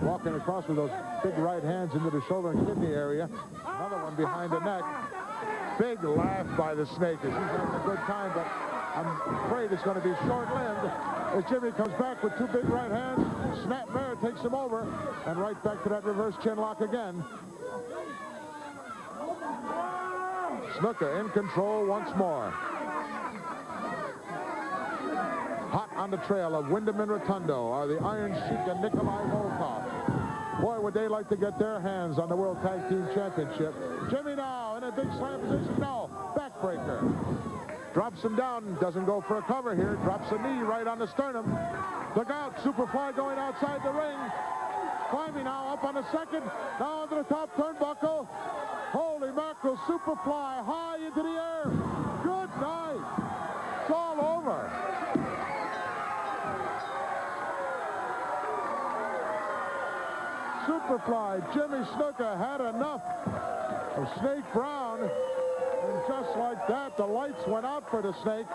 walking across with those big right hands into the shoulder and kidney area. Another one behind the neck. Big laugh by the Snake as he's having a good time, but I'm afraid it's going to be short-lived as Jimmy comes back with two big right hands. Snapmare takes him over, and right back to that reverse chin lock again. Snuka in control once more. Hot on the trail of Wyndham and Rotundo are the Iron Sheik and Nikolai Volkov. Boy, would they like to get their hands on the World Tag Team Championship. Jimmy now in a big slam position. No, backbreaker. Drops him down, doesn't go for a cover here. Drops a knee right on the sternum. Look out, Superfly going outside the ring. Climbing now up on the second. Now into the top turnbuckle. Holy mackerel, Superfly high into the air. Good night. It's all over. Superfly, Jimmy Snuka had enough of Snake Brown. And just like that, the lights went out for the Snake.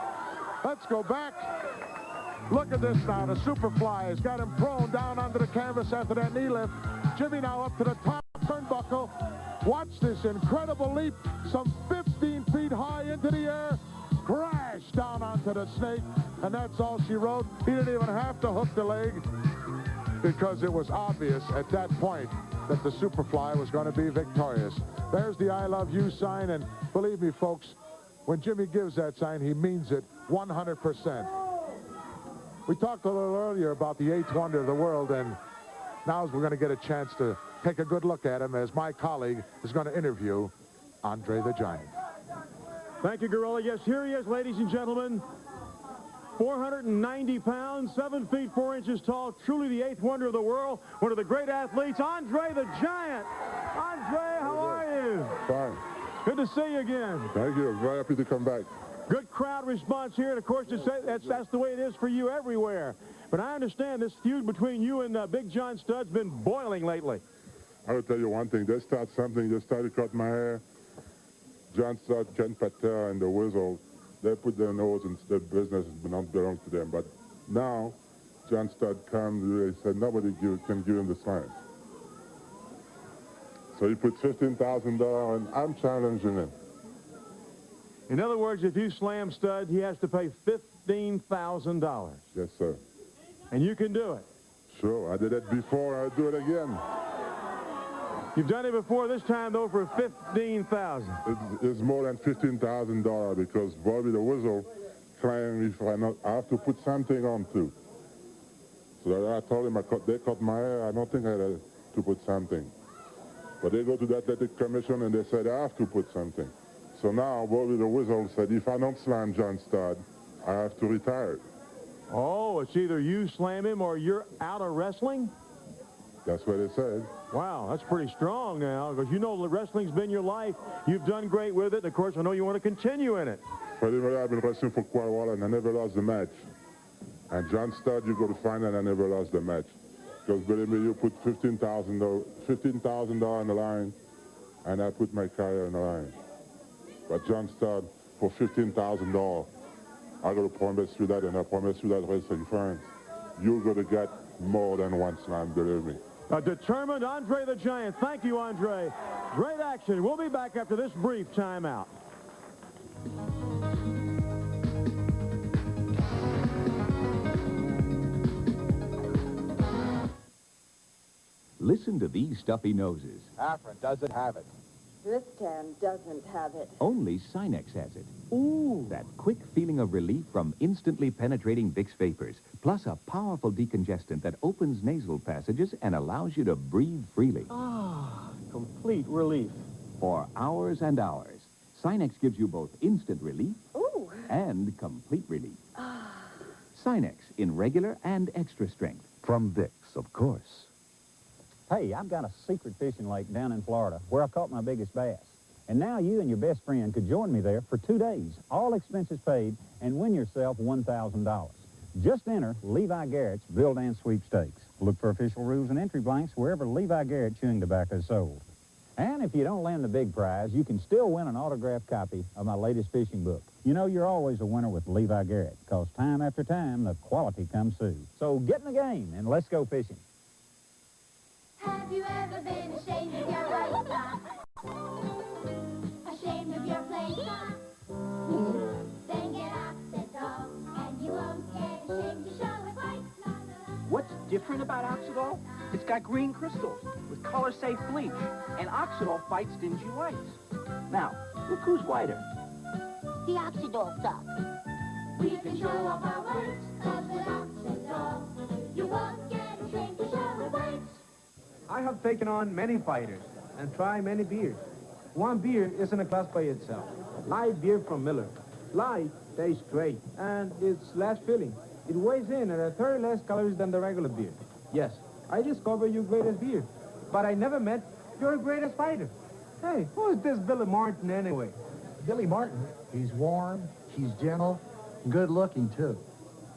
Let's go back. Look at this now. The Superfly has got him prone down onto the canvas after that knee lift. Jimmy now up to the top turnbuckle. Watch this incredible leap. Some 15 feet high into the air. Crash down onto the Snake. And that's all she wrote. He didn't even have to hook the leg because it was obvious at that point that the Superfly was going to be victorious. There's the I love you sign, and believe me, folks, when Jimmy gives that sign, he means it 100%. We talked a little earlier about the eighth wonder of the world, and now we're going to get a chance to take a good look at him as my colleague is going to interview Andre the Giant. Thank you, Gorilla. Yes, here he is, ladies and gentlemen. 490 pounds, 7 feet 4 inches tall, truly the eighth wonder of the world, one of the great athletes, Andre the Giant. Andre, how are you? Fine. Good to see you again. Thank you. Very happy to come back. Good crowd response here, and of course, that's the way it is for you everywhere. But I understand this feud between you and Big John Studd's been boiling lately. I will tell you one thing. They start something. They started to cut my hair. John Studd, Ken Patel, and the Weasel, they put their nose in the business that don't belong to them. But now, John Studd comes, he said nobody can give him the science. So he put $15,000, and I'm challenging him. In other words, if you slam Studd, he has to pay $15,000. Yes, sir. And you can do it. Sure, I did it before. I'll do it again. You've done it before, this time, though, for $15,000. It's more than $15,000 because Bobby the Weasel claimed if I have to put something on, too. So I told him they cut my hair. I don't think I had to put something. But they go to the Athletic Commission, and they said I have to put something. So now Bobby the Weasel said if I don't slam John Studd, I have to retire. Oh, it's either you slam him or you're out of wrestling? That's what they said. Wow, that's pretty strong now, because you know wrestling's been your life. You've done great with it, and of course, I know you want to continue in it. Pretty much, I've been wrestling for quite a while, and I never lost the match. And John Studd, you go to find out I never lost the match. Because believe me, you put $15,000 on the line, and I put my career on the line. But John Studd, for $15,000, I got to promise you that, and I promise you that wrestling fans, you're going to get more than one slam, believe me. A determined Andre the Giant. Thank you, Andre. Great action. We'll be back after this brief timeout. Listen to these stuffy noses. Afrin doesn't have it. Tristan doesn't have it. Only Sinex has it. Ooh. That quick feeling of relief from instantly penetrating Vicks vapors, plus a powerful decongestant that opens nasal passages and allows you to breathe freely. Ah, complete relief. For hours and hours, Sinex gives you both instant relief and complete relief. Sinex in regular and extra strength. From Vicks, of course. Hey, I've got a secret fishing lake down in Florida where I caught my biggest bass. And now you and your best friend could join me there for 2 days, all expenses paid, and win yourself $1,000. Just enter Levi Garrett's Build and Sweepstakes. Look for official rules and entry blanks wherever Levi Garrett chewing tobacco is sold. And if you don't land the big prize, you can still win an autographed copy of my latest fishing book. You know you're always a winner with Levi Garrett, because time after time, the quality comes through. So get in the game, and let's go fishing. Have you ever been ashamed of your right sock? Ashamed of your plain sock? Then get Oxidol, and you won't get ashamed to show it white. What's different about Oxidol? It's got green crystals with color-safe bleach, and Oxidol fights dingy whites. Now, look who's whiter. The Oxidol sock. We can show off our whites, 'cause with Oxidol, you won't get ashamed to show it whites. I have taken on many fighters and tried many beers. One beer isn't a class by itself. Light beer from Miller. Light tastes great, and it's less filling. It weighs in at a third less calories than the regular beer. Yes, I discovered your greatest beer, but I never met your greatest fighter. Hey, who is this Billy Martin anyway? Billy Martin, he's warm, he's gentle, good-looking, too.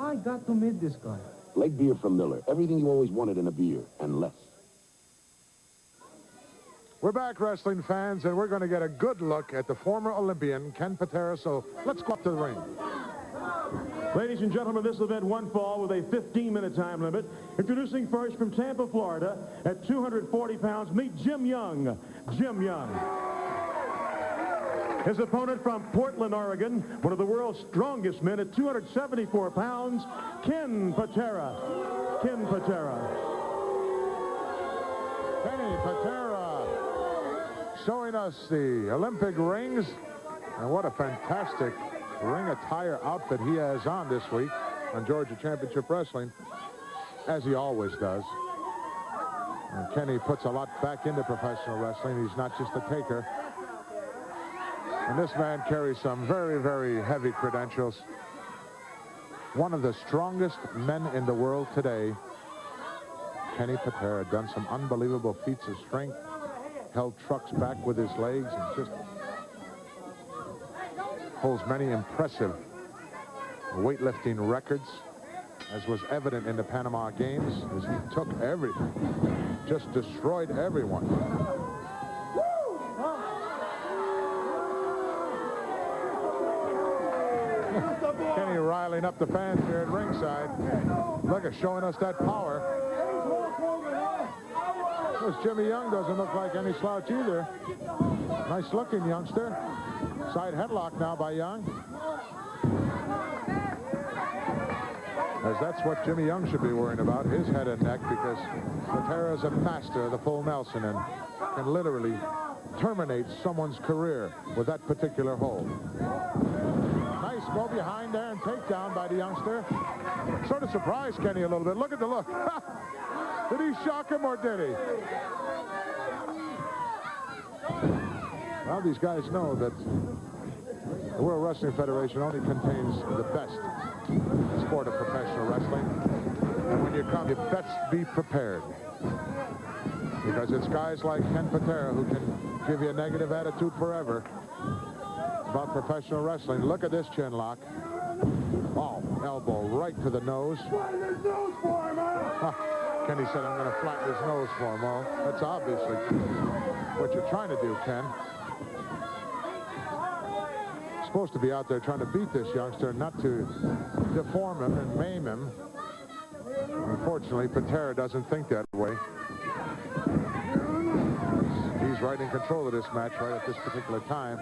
I got to meet this guy. Light beer from Miller. Everything you always wanted in a beer, and less. We're back, wrestling fans, and we're going to get a good look at the former Olympian, Ken Patera, so let's go up to the ring. Ladies and gentlemen, this event one fall with a 15-minute time limit. Introducing first from Tampa, Florida, at 240 pounds, meet Jim Young. Jim Young. His opponent from Portland, Oregon, one of the world's strongest men at 274 pounds, Ken Patera. Ken Patera. Kenny Patera showing us the Olympic rings, and what a fantastic ring attire outfit he has on this week on Georgia Championship Wrestling, as he always does. And Kenny puts a lot back into professional wrestling. He's not just a taker. And this man carries some very, very heavy credentials. One of the strongest men in the world today, Kenny Patera, done some unbelievable feats of strength, held trucks back with his legs, and just holds many impressive weightlifting records, as was evident in the Panama Games, as he took everything, just destroyed everyone. Kenny riling up the fans here at ringside. Look at showing us that power. This Jimmy Young doesn't look like any slouch either. Nice looking youngster. Side headlock now by Young. As that's what Jimmy Young should be worrying about, his head and neck, because Patera is a master of the full Nelson and can literally terminate someone's career with that particular hold. Nice go behind there and takedown by the youngster. Sort of surprised Kenny a little bit. Look at the look. Did he shock him or did he? Well, these guys know that the World Wrestling Federation only contains the best sport of professional wrestling. And when you come, you best be prepared. Because it's guys like Ken Patera who can give you a negative attitude forever about professional wrestling. Look at this chin lock. Oh, elbow right to the nose. Kenny said, I'm going to flatten his nose for him. Well, that's obviously what you're trying to do, Ken. Supposed to be out there trying to beat this youngster, not to deform him and maim him. Unfortunately, Patera doesn't think that way. He's right in control of this match right at this particular time.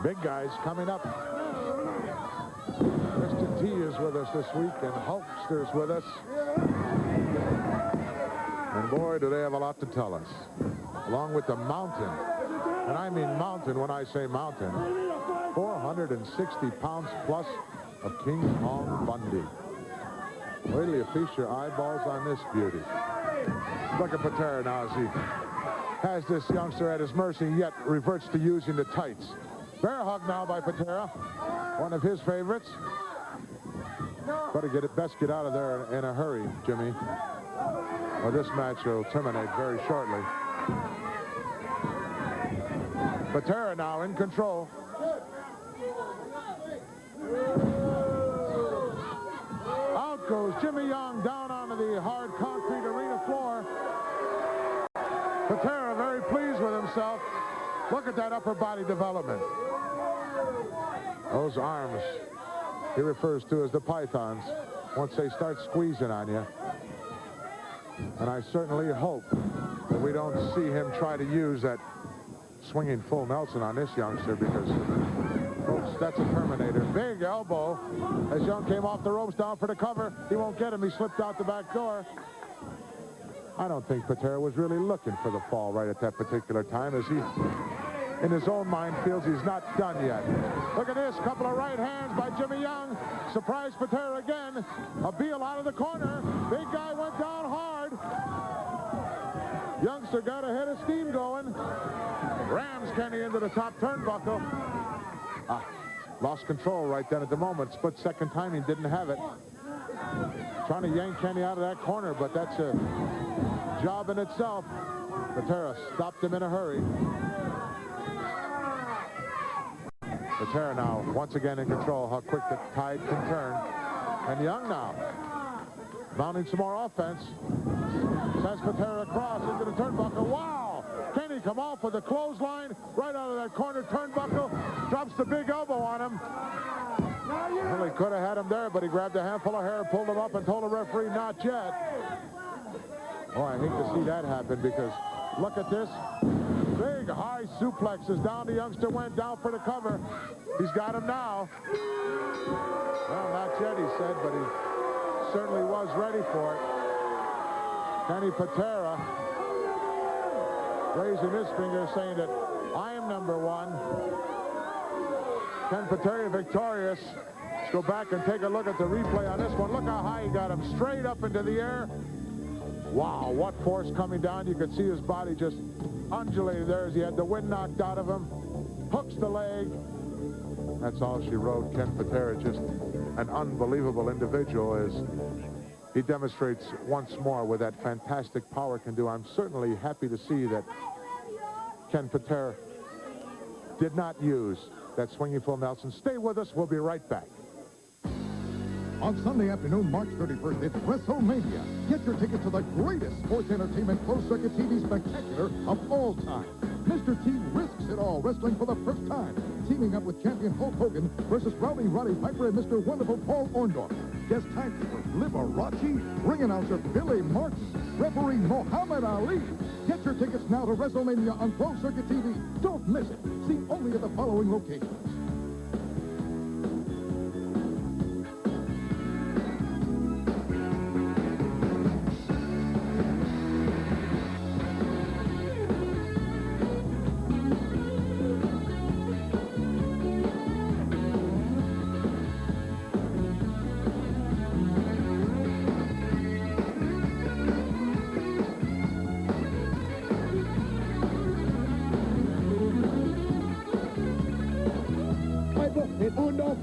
Big guys coming up. Mr. T is with us this week, and Hulkster's with us. And boy, do they have a lot to tell us. Along with the mountain. And I mean mountain when I say mountain. 460 pounds plus of King Kong Bundy. Wait till you feast your eyeballs on this beauty. Look at Patera now as he has this youngster at his mercy, yet reverts to using the tights. Bear hug now by Patera, one of his favorites. Better best get out of there in a hurry, Jimmy, or this match will terminate very shortly. Patera now in control. Out goes Jimmy Young down onto the hard concrete arena floor. himself. Look at that upper body development. Those arms he refers to as the pythons once they start squeezing on you. And I certainly hope that we don't see him try to use that swinging full Nelson on this youngster, because, folks, that's a Terminator. Big elbow as Young came off the ropes down for the cover. He won't get him. He slipped out the back door. I don't think Patera was really looking for the fall right at that particular time, as he, in his own mind, feels he's not done yet. Look at this. Couple of right hands by Jimmy Young. Surprise Patera again. A Beal out of the corner. Big guy went down hard. Youngster got a head of steam going. Rams Kenny into the top turnbuckle. Lost control right then at the moment. Split-second timing, didn't have it. Trying to yank Kenny out of that corner, but that's a job in itself. Patera stopped him in a hurry. Patera now once again in control. How quick the tide can turn. And Young now mounting some more offense. Sends Patera across into the turnbuckle. Wow! Kenny come off with a clothesline right out of that corner turnbuckle. Drops the big elbow on him. Well, he could have had him there, but he grabbed a handful of hair, pulled him up, and told the referee not yet. Oh, I hate to see that happen, because look at this. Big high suplexes down. The youngster went down for the cover. He's got him now. Well, not yet, he said, but he certainly was ready for it. Kenny Patera raising his finger, saying that I am number one. Ken Patera victorious. Let's go back and take a look at the replay on this one. Look how high he got him, straight up into the air. Wow, what force coming down. You could see his body just undulated there as he had the wind knocked out of him. Hooks the leg. That's all she wrote. Ken Patera, just an unbelievable individual, as he demonstrates once more what that fantastic power can do. I'm certainly happy to see that Ken Patera did not use that swinging full Nelson. Stay with us. We'll be right back. On Sunday afternoon, March 31st, it's WrestleMania. Get your tickets to the greatest sports entertainment closed-circuit TV spectacular of all time. Mr. T risks it all wrestling for the first time, teaming up with champion Hulk Hogan versus Rowdy Roddy Piper and Mr. Wonderful Paul Orndorff. Guest timekeeper Liberace, ring announcer Billy Martin, referee Muhammad Ali. Get your tickets now to WrestleMania on closed-circuit TV. Don't miss it. See only at the following locations.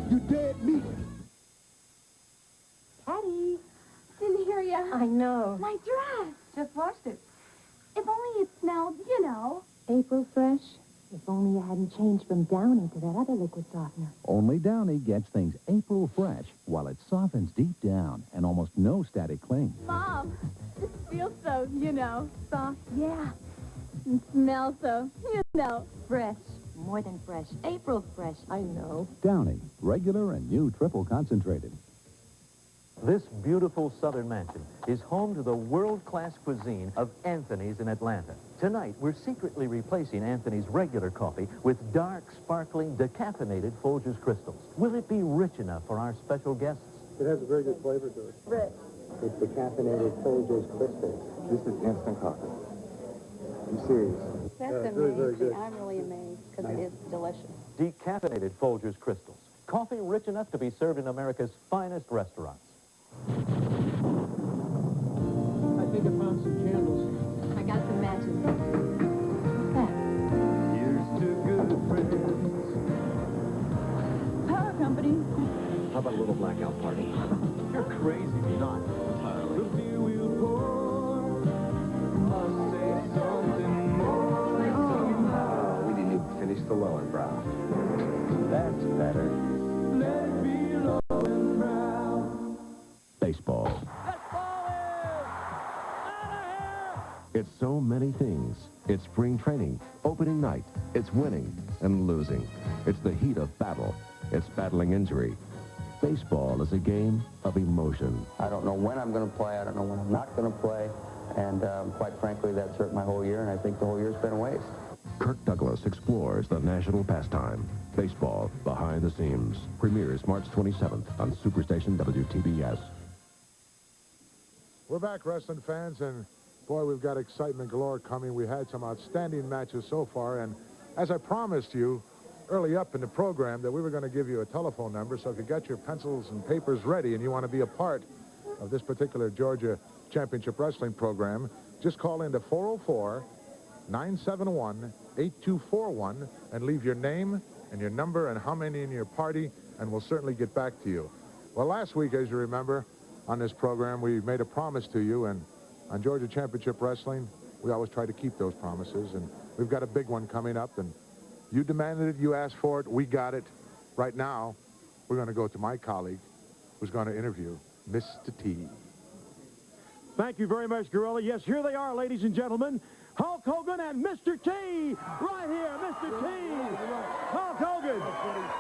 You dead meat. Patty, didn't hear ya. I know. My dress. Just washed it. If only it smelled, you know. April Fresh. If only you hadn't changed from Downy to that other liquid softener. Only Downy gets things April Fresh, while it softens deep down and almost no static cling. Mom, it feels so, you know, soft. Yeah. And smells so, you know. Fresh. More than fresh. April Fresh. I know. Downy, regular and new triple concentrated. This beautiful southern mansion is home to the world-class cuisine of Anthony's in Atlanta. Tonight, we're secretly replacing Anthony's regular coffee with dark, sparkling, decaffeinated Folgers crystals. Will it be rich enough for our special guests? It has a very good flavor to it. Rich. It's decaffeinated Folgers crystals. This is instant coffee. I'm serious. That's very, amazing. very good. I'm really amazed because it is delicious. Decaffeinated Folgers crystals. Coffee rich enough to be served in America's finest restaurants. I think I found some candles. I got some matches. Here's to good friends. Power company. How about a little blackout party? You're crazy, you're not. The beer we'll pour must say something more. We didn't even finish the Lowenbrow. That's better. Let it be low and proud. It's so many things. It's spring training, opening night. It's winning and losing. It's the heat of battle. It's battling injury. Baseball is a game of emotion. I don't know when I'm going to play. I don't know when I'm not going to play. And quite frankly, that's hurt my whole year, and I think the whole year's been a waste. Kirk Douglas explores the national pastime. Baseball Behind the Seams. Premieres March 27th on Superstation WTBS. We're back, wrestling fans, and boy, we've got excitement galore coming. We had some outstanding matches so far, and as I promised you early up in the program that we were going to give you a telephone number, so if you got your pencils and papers ready and you want to be a part of this particular Georgia Championship Wrestling program, just call into 404-971-8241 and leave your name and your number and how many in your party, and we'll certainly get back to you. Well, last week, as you remember, on this program, we made a promise to you, and on Georgia Championship Wrestling, we always try to keep those promises, and we've got a big one coming up, and you demanded it, you asked for it, we got it. Right now, we're going to go to my colleague, who's going to interview Mr. T. Thank you very much, Gorilla. Yes, here they are, ladies and gentlemen. Hulk Hogan and Mr. T, right here, Mr. T. Hulk Hogan,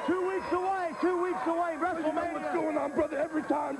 2 weeks away, WrestleMania. You know what's going on, brother? Every time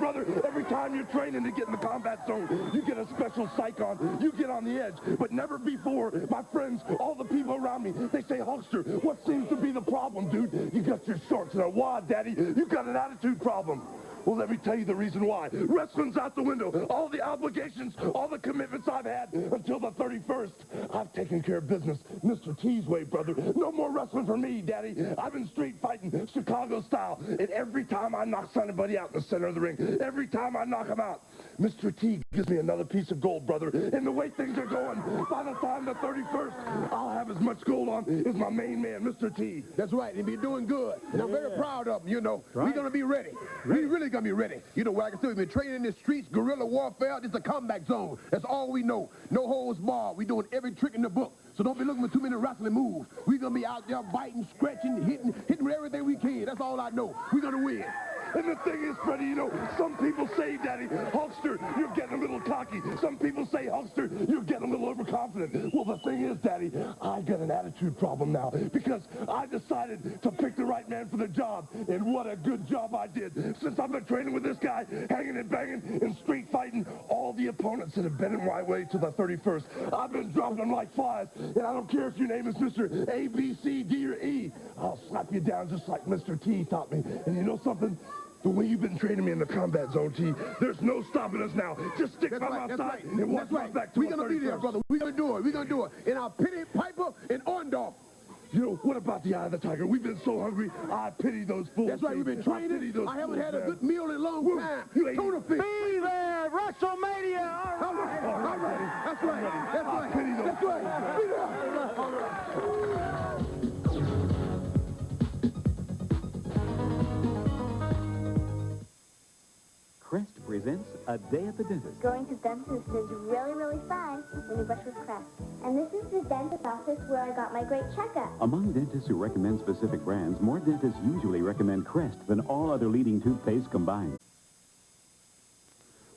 you're training to get in the combat zone, you get a special psych on. You get on the edge. But never before, my friends, all the people around me, they say, Hulkster, what seems to be the problem, dude? You got your shorts in a wad, Daddy. You got an attitude problem. Well, let me tell you the reason why. Wrestling's out the window. All the obligations, all the commitments I've had until the 31st. I've taken care of business Mr. T's way, brother. No more wrestling for me, Daddy. I've been street fighting Chicago style. And every time I knock somebody out in the center of the ring, every time I knock him out, Mr. T gives me another piece of gold, brother. And the way things are going, by the time the 31st, I'll have as much gold on as my main man, Mr. T. That's right. And you're doing good. And I'm very proud of him, you know. Right. We're going to be ready. We really going to be ready. You know, like I said, we've been training in the streets, guerrilla warfare. This is a combat zone. That's all we know. No holds barred. We're doing every trick in the book. So don't be looking for too many wrestling moves. We're going to be out there biting, scratching, hitting with everything we can. That's all I know. We're going to win. And the thing is, Freddie, you know, some people say, Daddy, Hulkster, you're getting a little cocky. Some people say, Hulkster, you're getting a little overconfident. Well, the thing is, Daddy, I got an attitude problem now because I decided to pick the right man for the job. And what a good job I did. Since I've been training with this guy, hanging and banging and street fighting all the opponents that have been in my way to the 31st. I've been dropping them like flies. And I don't care if your name is Mr. A, B, C, D, or E. I'll slap you down just like Mr. T taught me. And you know something? The way you've been training me in the combat zone, T, there's no stopping us now. Just stick by my side and watch my back to We're going to be there, brother. We're going to do it. We're going to do it. In our Penny Piper and Orndorff. You know, what about the Eye of the Tiger? We've been so hungry, I pity those fools. That's right, we've been training. I haven't had a good meal in a long time. Tuna fish. Be there, WrestleMania. All right. That's right. That's right. That's right. Be there. All right. Crest presents A Day at the Dentist. Going to dentist is really, really fun when you brush with Crest. And this is the dentist office where I got my great checkup. Among dentists who recommend specific brands, more dentists usually recommend Crest than all other leading toothpaste combined.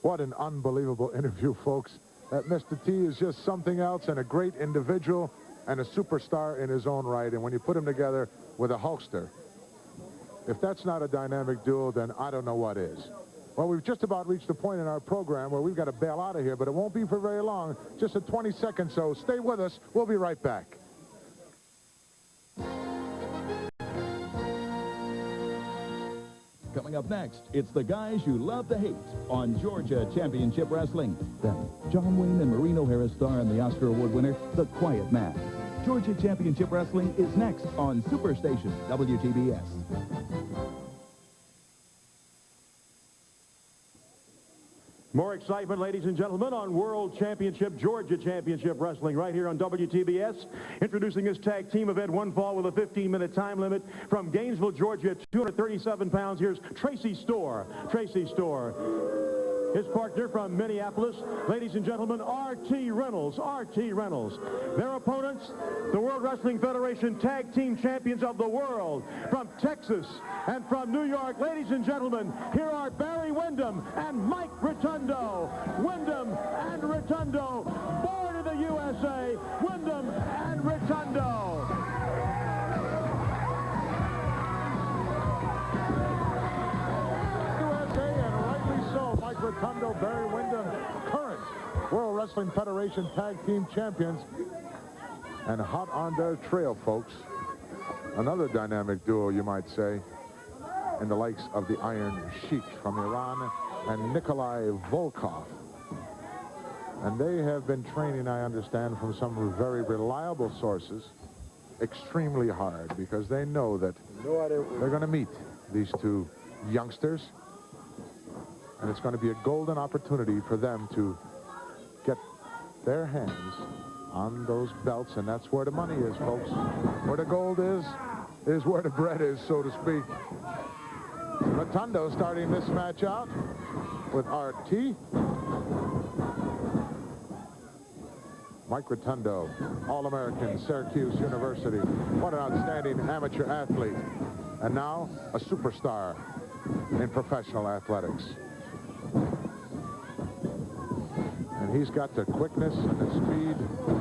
What an unbelievable interview, folks. Mr. T is just something else and a great individual and a superstar in his own right. And when you put him together with a Hulkster, if that's not a dynamic duo, then I don't know what is. Well, we've just about reached the point in our program where we've got to bail out of here, but it won't be for very long. Just a 20 seconds, so stay with us. We'll be right back. Coming up next, it's the guys you love to hate on Georgia Championship Wrestling. Then, John Wayne and Maureen O'Hara star and the Oscar Award winner, The Quiet Man. Georgia Championship Wrestling is next on Superstation WTBS. More excitement, ladies and gentlemen, on World Championship, Georgia Championship Wrestling right here on WTBS. Introducing this tag team event, one fall with a 15-minute time limit. From Gainesville, Georgia, 237 pounds. Here's Tracy Storr. Tracy Storr. His partner from Minneapolis, ladies and gentlemen, R.T. Reynolds. R.T. Reynolds. Their opponents, the World Wrestling Federation Tag Team Champions of the World from Texas and from New York. Ladies and gentlemen, here are Barry Windham and Mike Rotundo. Windham and Rotundo, born in the USA, Wyndham and Rotundo. USA, and rightly so. Mike Rotundo, Barry Wyndham, current World Wrestling Federation Tag Team Champions, and hot on their trail, folks. Another dynamic duo, you might say, in the likes of the Iron Sheik from Iran and Nikolai Volkov. And they have been training, I understand, from some very reliable sources, extremely hard, because they know that they're going to meet these two youngsters, and it's going to be a golden opportunity for them to get their hands on those belts, and that's where the money is, folks. Where the gold is where the bread is, so to speak. Rotundo starting this match out with RT. Mike Rotundo, All-American, Syracuse University. What an outstanding amateur athlete. And now a superstar in professional athletics. And he's got the quickness and the speed.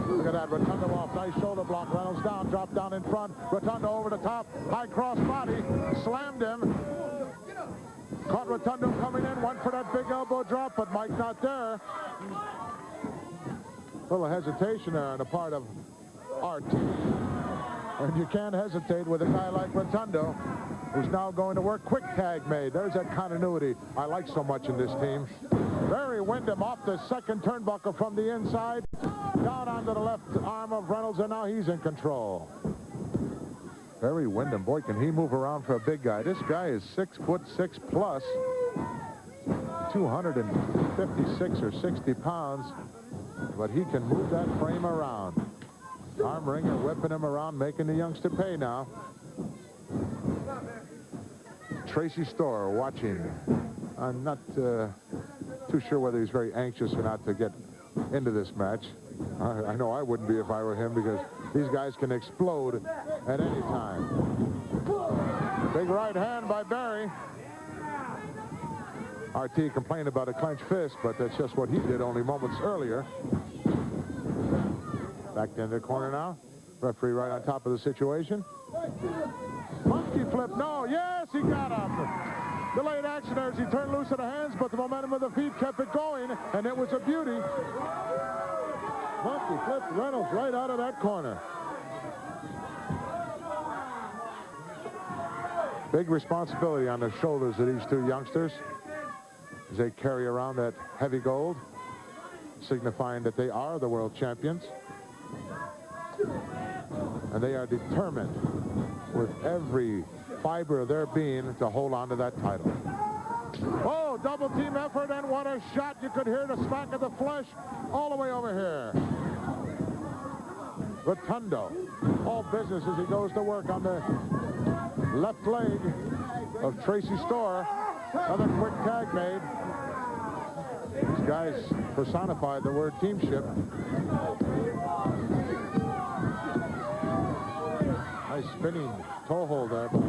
Look at that, Rotundo off, nice shoulder block. Reynolds down, drop down in front. Rotundo over the top, high cross body, slammed him. Caught Rotundo coming in, went for that big elbow drop, but Mike not there. A little hesitation there on the part of RT. And you can't hesitate with a guy like Rotundo, who's now going to work. Quick tag made. There's that continuity I like so much in this team. Barry Wyndham off the second turnbuckle from the inside, down onto the left arm of Reynolds, and now he's in control. Barry Wyndham, boy, can he move around for a big guy. This guy is 6'6" plus, 256 or 60 pounds, but he can move that frame around. Arm wringer whipping him around, making the youngster pay now. Tracy Storr watching. I'm not too sure whether he's very anxious or not to get into this match. I know I wouldn't be if I were him, because these guys can explode at any time. Big right hand by Barry. RT complained about a clenched fist, but that's just what he did only moments earlier. Back into the corner now. Referee right on top of the situation. Monkey flip, no, yes, he got him. Delayed action there as he turned loose of the hands, but the momentum of the feet kept it going, and it was a beauty. Monkey flip Reynolds right out of that corner. Big responsibility on the shoulders of these two youngsters as they carry around that heavy gold, signifying that they are the world champions. And they are determined with every fiber of their being to hold on to that title. Oh, double team effort, and what a shot. You could hear the smack of the flesh all the way over here. Rotundo, all business as he goes to work on the left leg of Tracy Storr. Another quick tag made. These guys personified the word teamship. Nice spinning toe hold there by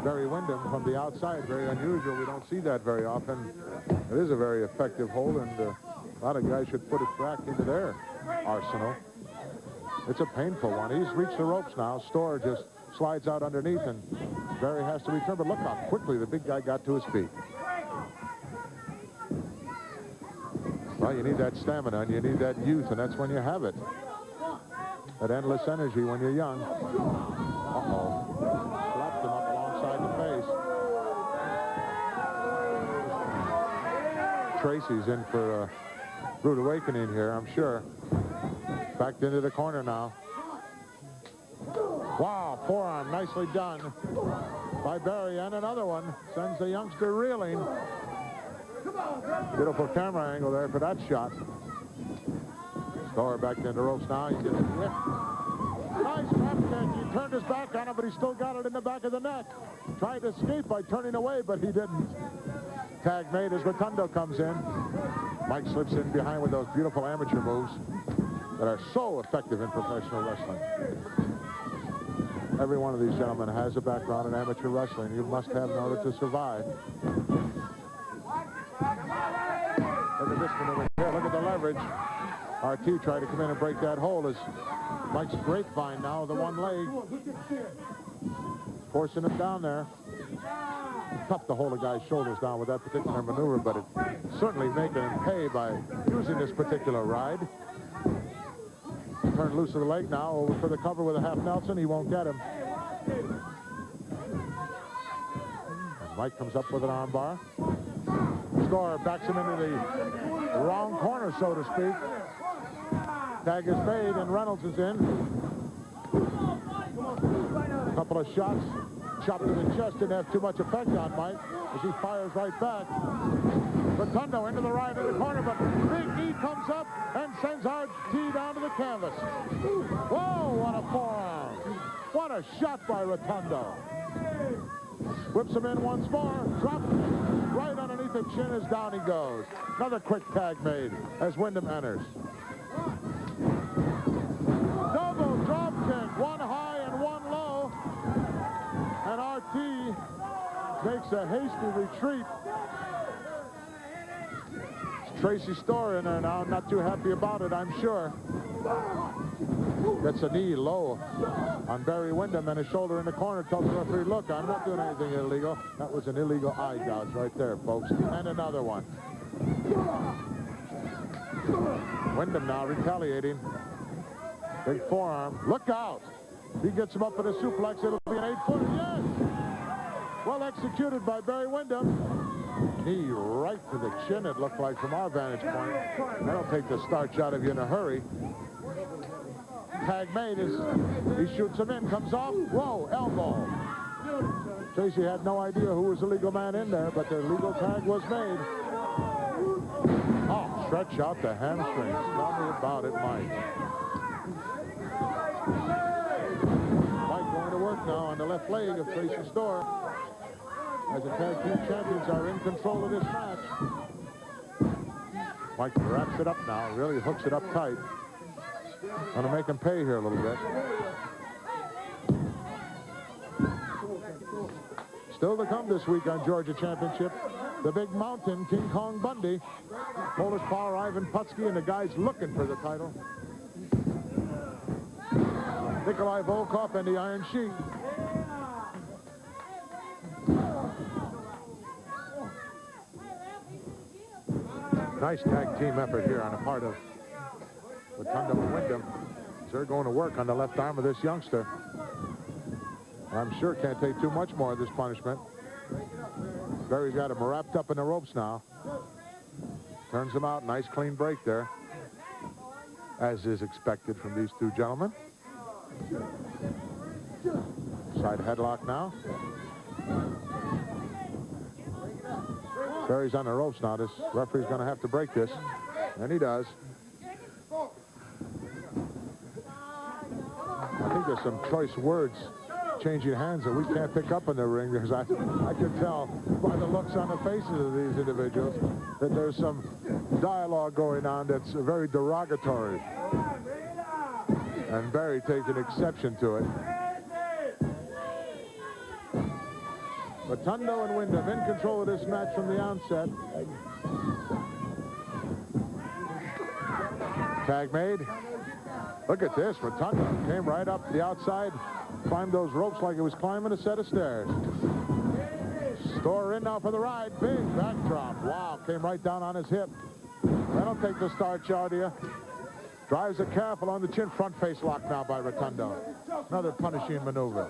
Barry Wyndham from the outside. Very unusual. We don't see that very often. It is a very effective hold, and a lot of guys should put it back into their arsenal. It's a painful one. He's reached the ropes now. Storr just slides out underneath, and Barry has to return. But look how quickly the big guy got to his feet. Well, you need that stamina, and you need that youth, and that's when you have it. That endless energy when you're young. Uh-oh. Slapped him up alongside the face. Tracy's in for a rude awakening here, I'm sure. Backed into the corner now. Wow, forearm nicely done by Barry, and another one sends the youngster reeling. Beautiful camera angle there for that shot. Storr back into the ropes now. He gets it. Nice drop kick. He turned his back on it, but he still got it in the back of the neck. Tried to escape by turning away, but he didn't. Tag made as Rotundo comes in. Mike slips in behind with those beautiful amateur moves that are so effective in professional wrestling. Every one of these gentlemen has a background in amateur wrestling. You must have in order to survive. Look at this maneuver here. Look at the leverage. RT tried to come in and break that hold as Mike's grapevine now, the one leg. Forcing him down there. Tough to hold a guy's shoulders down with that particular maneuver, but it's certainly making him pay by using this particular ride. Turned loose of the leg now, over for the cover with a half Nelson. He won't get him. And Mike comes up with an arm bar. Score backs him into the wrong corner, so to speak. Tag is made, and Reynolds is in. A couple of shots. Shot to the chest, didn't have too much effect on Mike as he fires right back. Rotundo into the right of the corner, but big knee comes up and sends RT down to the canvas. Whoa, what a forearm. What a shot by Rotundo. Whips him in once more, drops right underneath the chin as down he goes. Another quick tag made as Wyndham enters. Double drop kick, one high and one low. And RT makes a hasty retreat. It's Tracy Storr in there now. Not too happy about it, I'm sure. Gets a knee low on Barry Wyndham, and his shoulder in the corner tells the referee, look, I'm not doing anything illegal. That was an illegal eye gouge right there, folks. And another one. Wyndham now retaliating. Big forearm. Look out. He gets him up for the suplex. It'll be an 8-footer. Yes! Well executed by Barry Wyndham. Knee right to the chin, it looked like, from our vantage point. That'll take the starch out of you in a hurry. Tag made as he shoots him in, comes off. Whoa, elbow. Tracy had no idea who was the legal man in there, but the legal tag was made. Oh, stretch out the hamstrings. Tell me about it, Mike. Going to work now on the left leg of Tracy Storr as the tag team champions are in control of this match. Mike wraps it up now, really hooks it up tight. Going to make him pay here a little bit. Still to come this week on Georgia Championship, the big mountain, King Kong Bundy, Polish power Ivan Putski, and the guys looking for the title. Nikolai Volkov and the Iron Sheik. Nice tag team effort here on the part of Rotundo and Wyndham. They're going to work on the left arm of this youngster. I'm sure can't take too much more of this punishment. Barry's got him wrapped up in the ropes now. Turns him out. Nice clean break there, as is expected from these two gentlemen. Side headlock now. Barry's on the ropes now. This referee's going to have to break this, and he does. I think there's some choice words changing hands that we can't pick up in the ring, because I can tell by the looks on the faces of these individuals that there's some dialogue going on that's very derogatory. And Barry taking exception to it. Rotundo and Wyndham in control of this match from the onset. Tag made. Look at this. Rotundo came right up the outside, climbed those ropes like it was climbing a set of stairs. Storr in now for the ride. Big backdrop. Wow, came right down on his hip. That'll take the starch out of you. Drives a calf along the chin. Front face lock now by Rotundo. Another punishing maneuver.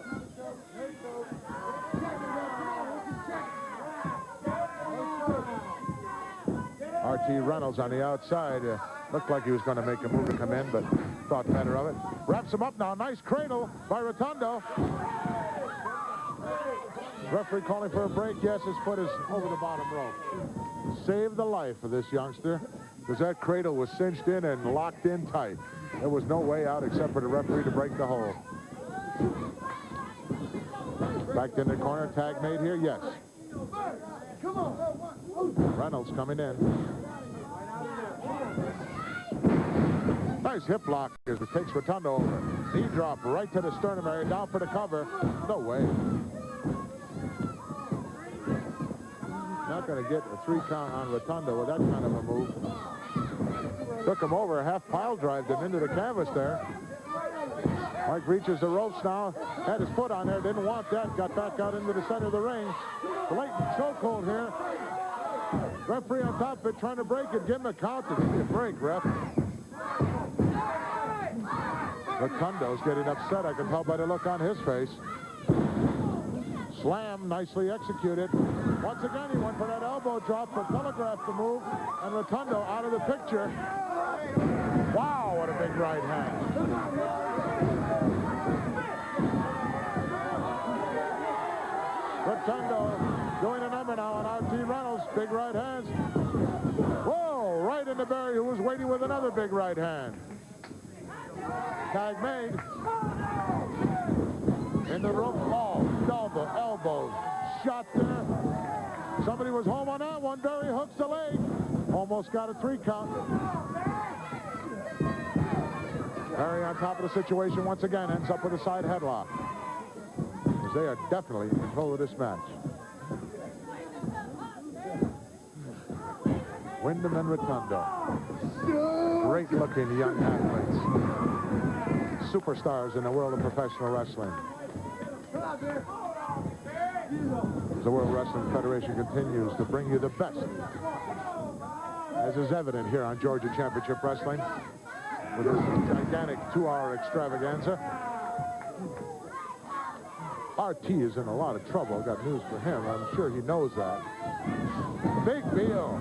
RT Reynolds on the outside. Looked like he was going to make a move to come in, but thought better of it. Wraps him up now. Nice cradle by Rotundo. Referee calling for a break. Yes, his foot is over the bottom rope. Saved the life of this youngster, because that cradle was cinched in and locked in tight. There was no way out except for the referee to break the hold. Back in the corner. Tag made here. Yes. Reynolds coming in. Nice hip lock as it takes Rotundo over. Knee drop right to the sternum area, down for the cover. No way. Not going to get a 3 count on Rotundo with that kind of a move. Took him over, half pile drived him into the canvas there. Mike reaches the ropes now, had his foot on there, didn't want that, got back out into the center of the ring. Blatant chokehold here. Referee on top of it, trying to break it, give him a count, and give me a break, ref. Rotundo's getting upset, I can tell by the look on his face. Slam, nicely executed. Once again, he went for that elbow drop, but telegraphed the move, and Rotundo out of the picture. Wow, what a big right hand. Rotundo doing a number now on R.T. Reynolds. Big right hands. Whoa, right into Barry, who was waiting with another big right hand. Tag made. Into the rope. Oh, double elbow. Shot there. Somebody was home on that one. Barry hooks the leg. Almost got a 3 count. Barry on top of the situation once again. Ends up with a side headlock. As they are definitely in control of this match. Wyndham and Rotundo. Great-looking young athletes. Superstars in the world of professional wrestling. The World Wrestling Federation continues to bring you the best, as is evident here on Georgia Championship Wrestling, with this gigantic 2-hour extravaganza. RT is in a lot of trouble. I've got news for him. I'm sure he knows that. Big deal.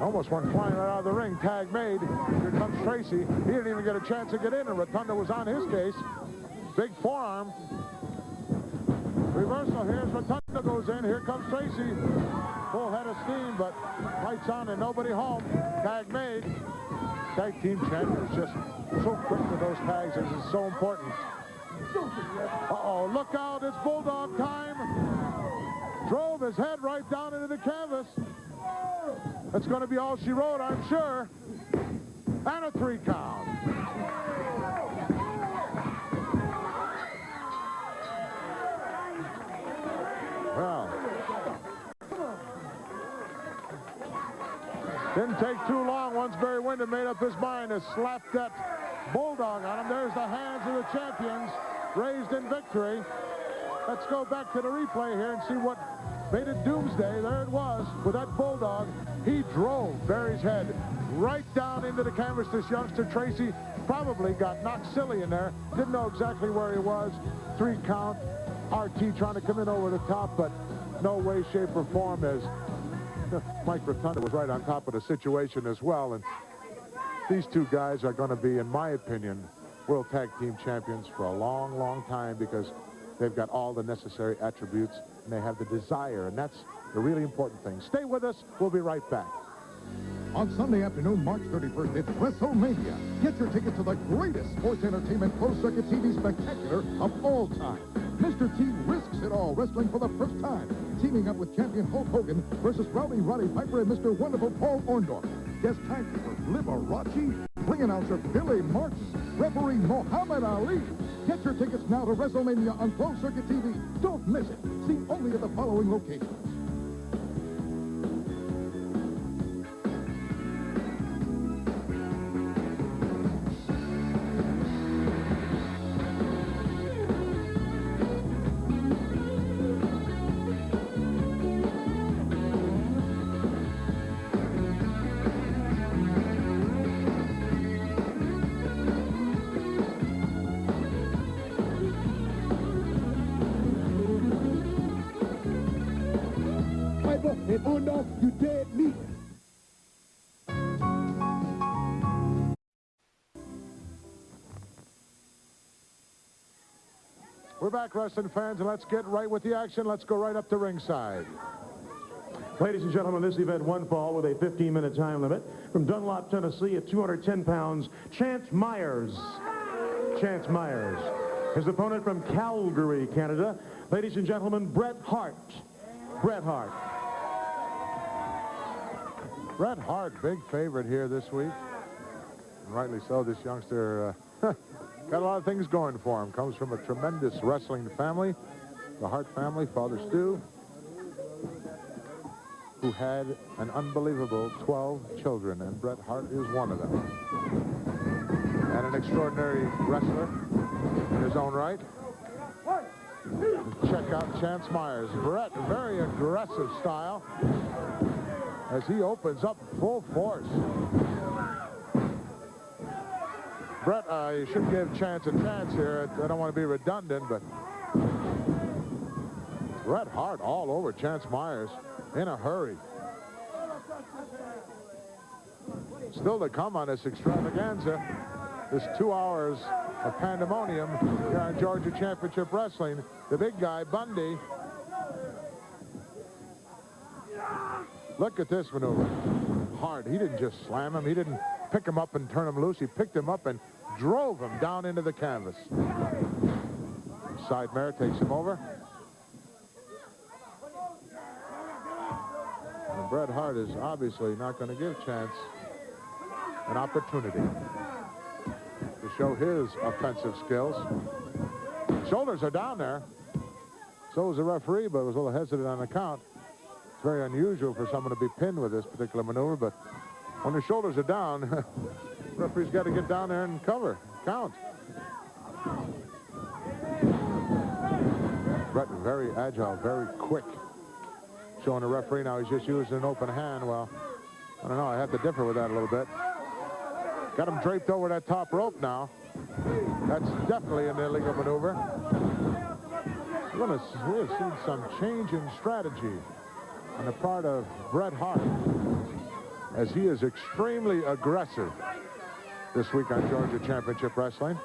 Almost went flying right out of the ring. Tag made. Here comes Tracy. He didn't even get a chance to get in, and Rotundo was on his case. Big forearm. Reversal. Here's Rotundo goes in. Here comes Tracy. Full head of steam, but lights on and nobody home. Tag made. Tag team champions just so quick with those tags. This is so important. Uh-oh, look out. It's Bulldog time. Drove his head right down into the canvas. That's going to be all she wrote, I'm sure. And a 3 count. Well, didn't take too long once Barry Wyndham made up his mind to slap that Bulldog on him. There's the hands of the champions raised in victory. Let's go back to the replay here and see what made it doomsday. There it was with that Bulldog. He drove Barry's head right down into the canvas. This youngster, Tracy, probably got knocked silly in there. Didn't know exactly where he was. 3 count. RT trying to come in over the top, but no way, shape, or form, as Mike Rotundo was right on top of the situation as well. And these two guys are going to be, in my opinion, World Tag Team Champions for a long, long time, because they've got all the necessary attributes and they have the desire, and that's the really important thing. Stay with us. We'll be right back. On Sunday afternoon, March 31st, it's WrestleMania. Get your ticket to the greatest sports entertainment closed-circuit TV spectacular of all time. Mr. T risks it all wrestling for the first time, teaming up with champion Hulk Hogan versus Rowdy Roddy Piper and Mr. Wonderful Paul Orndorff. Guest tag keeper Liberace, ring announcer Billy Martin, referee Muhammad Ali. Get your tickets now to WrestleMania on closed-circuit TV. Don't miss it. See only at the following locations. And Orndorff, you dead meat. We're back, wrestling fans, and let's get right with the action. Let's go right up to ringside. Ladies and gentlemen, this event one fall with a 15-minute time limit. From Dunlop, Tennessee, at 210 pounds, Chance Myers. Chance Myers. His opponent from Calgary, Canada. Ladies and gentlemen, Bret Hart. Bret Hart. Bret Hart, big favorite here this week. And rightly so. This youngster got a lot of things going for him. Comes from a tremendous wrestling family. The Hart family, Father Stu. who had an unbelievable 12 children, and Bret Hart is one of them. And an extraordinary wrestler in his own right. Check out Chance Myers. Bret, very aggressive style as he opens up full force. Bret, you should give Chance a chance here. I don't want to be redundant, but Bret Hart all over Chance Myers in a hurry. Still to come on this extravaganza, this 2 hours of pandemonium here on Georgia Championship Wrestling. The big guy, Bundy. Look at this maneuver. Hart, he didn't just slam him. He didn't pick him up and turn him loose. He picked him up and drove him down into the canvas. Side mare takes him over. And Bret Hart is obviously not going to give Chance an opportunity to show his offensive skills. Shoulders are down there. So was the referee, but was a little hesitant on the count. It's very unusual for someone to be pinned with this particular maneuver, but when the shoulders are down, referee's got to get down there and cover, count. Bret very agile, very quick. Showing the referee now he's just using an open hand. Well, I don't know, I have to differ with that a little bit. Got him draped over that top rope now. That's definitely an illegal maneuver. We have seen some change in strategy on the part of Bret Hart as he is extremely aggressive this week on Georgia Championship Wrestling.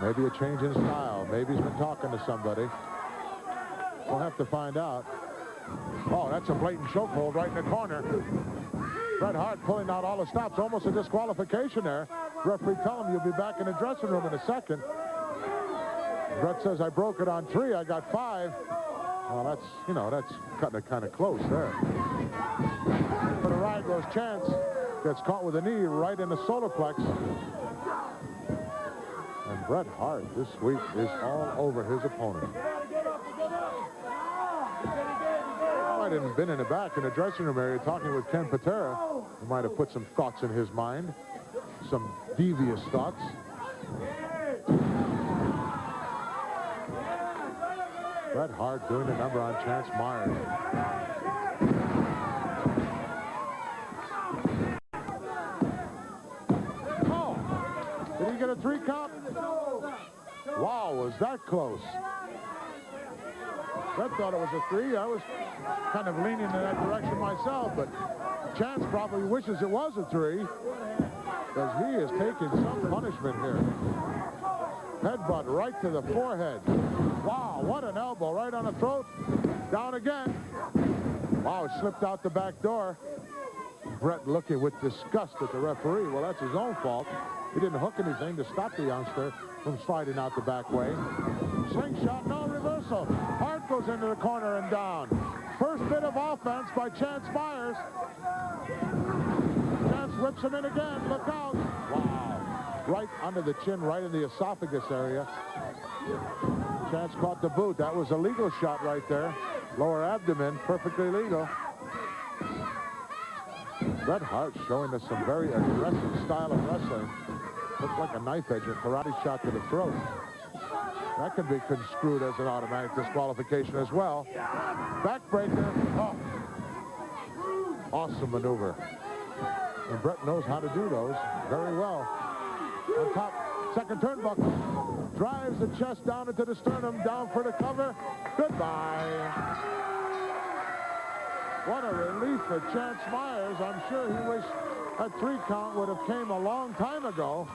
Maybe a change in style. Maybe he's been talking to somebody. We'll have to find out. Oh, that's a blatant chokehold right in the corner. Bret Hart pulling out all the stops. Almost a disqualification there. Referee telling him you'll be back in the dressing room in a second. Bret says, I broke it on 3. I got 5. Well, that's, you know, that's cutting it kind of close there. For the ride goes Chance. Gets caught with a knee right in the solar plex. And Bret Hart this week is all over his opponent. Might have been in the back in the dressing room area talking with Ken Patera. He might have put some thoughts in his mind, some devious thoughts. Bret Hart doing the number on Chance Myers. Oh, did he get a 3 count? Wow, was that close? Bret thought it was a 3. I was kind of leaning in that direction myself, but Chance probably wishes it was a 3 because he is taking some punishment here. Headbutt right to the forehead. Wow, what an elbow right on the throat. Down again. Wow, it slipped out the back door. Bret looking with disgust at the referee. Well, that's his own fault. He didn't hook anything to stop the youngster from sliding out the back way. Slingshot, no reversal. Hart goes into the corner and down. First bit of offense by Chance Myers. Chance whips him in again. Look out. Wow. Right under the chin, right in the esophagus area. Chance caught the boot. That was a legal shot right there. Lower abdomen, perfectly legal. Bret Hart showing us some very aggressive style of wrestling. Looks like a knife edge, a karate shot to the throat. That can be construed as an automatic disqualification as well. Backbreaker. Oh. Awesome maneuver. And Bret knows how to do those very well. On top, second turnbuckle. Drives the chest down into the sternum, down for the cover. Goodbye. What a relief for Chance Myers. I'm sure he wished that 3 count would have came a long time ago.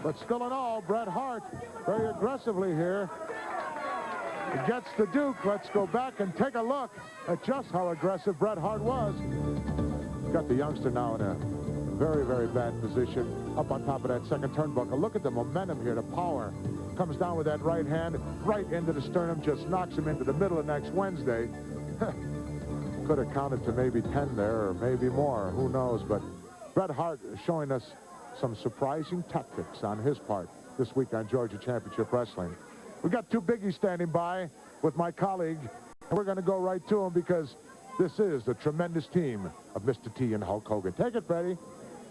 But still in all, Bret Hart very aggressively here. He gets the Duke. Let's go back and take a look at just how aggressive Bret Hart was. Got the youngster now in a very, very bad position up on top of that second turnbuckle. Look at the momentum here, the power. Comes down with that right hand right into the sternum, just knocks him into the middle of next Wednesday. Could have counted to maybe 10 there or maybe more. Who knows? But Bret Hart showing us some surprising tactics on his part this week on Georgia Championship Wrestling. We've got 2 biggies standing by with my colleague And we're going to go right to him because this is the tremendous team of Mr. T and Hulk Hogan. Take it, Freddie.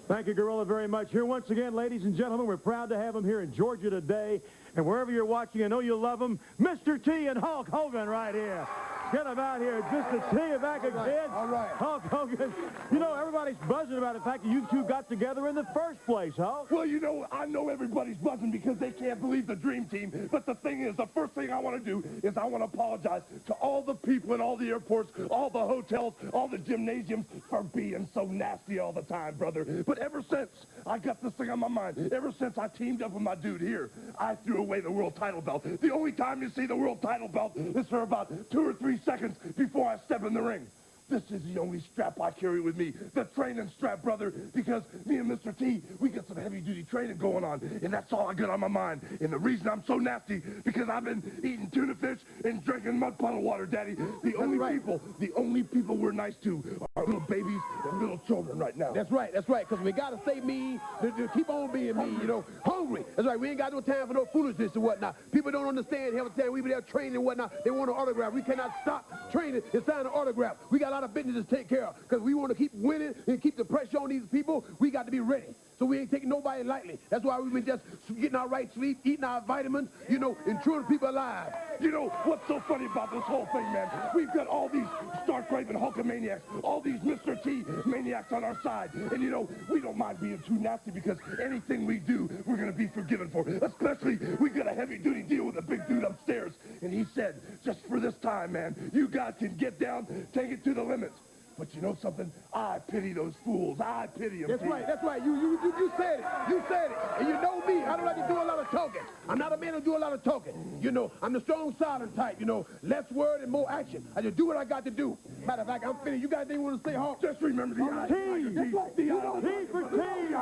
Thank you, Gorilla, very much. Here once again, ladies and gentlemen, we're proud to have him here in Georgia today. And wherever you're watching, I know you love him, Mr. T and Hulk Hogan right here. Get him out here just to see you back again. All right. Hulk Hogan. You know, everybody's buzzing about the fact that you two got together in the first place, Hulk. Well, you know, I know everybody's buzzing because they can't believe the dream team. But the thing is, the first thing I want to do is I want to apologize to all the people in all the airports, all the hotels, all the gymnasiums for being so nasty all the time, brother. But ever since I got this thing on my mind, ever since I teamed up with my dude here, I threw away the world title belt. The only time you see the world title belt is for about 2 or 3 seconds before I step in the ring. This is the only strap I carry with me, the training strap, brother, because me and Mr. T, we got some heavy-duty training going on, and that's all I got on my mind. And the reason I'm so nasty, because I've been eating tuna fish and drinking mud puddle water, Daddy. The only people we're nice to are little babies and little children right now. That's right, because we got to stay mean, to keep on being mean, you know, hungry. That's right, we ain't got no time for no foolishness and whatnot. People don't understand half the time we be there training and whatnot. They want an autograph. We cannot stop training and sign an autograph. We got a lot of business to take care of because we want to keep winning and keep the pressure on these people. We got to be ready. So we ain't taking nobody lightly. That's why we've been just getting our right sleep, eating our vitamins, you know, and truing people alive. You know, what's so funny about this whole thing, man? We've got all these Stark-Raven Hulkamaniacs, all these Mr. T maniacs on our side. And, you know, we don't mind being too nasty because anything we do, we're going to be forgiven for. Especially, we got a heavy-duty deal with a big dude upstairs. And he said, just for this time, man, you guys can get down, take it to the limits. But you know something? I pity those fools. I pity them. That's right, that's right. You said it. You said it. And you know me. I don't like to do a lot of talking. I'm not a man who do a lot of talking. You know, I'm the strong silent type, you know. Less word and more action. I just do what I got to do. Matter of fact, I'm finished. You guys didn't want to stay home. Just remember the T for T.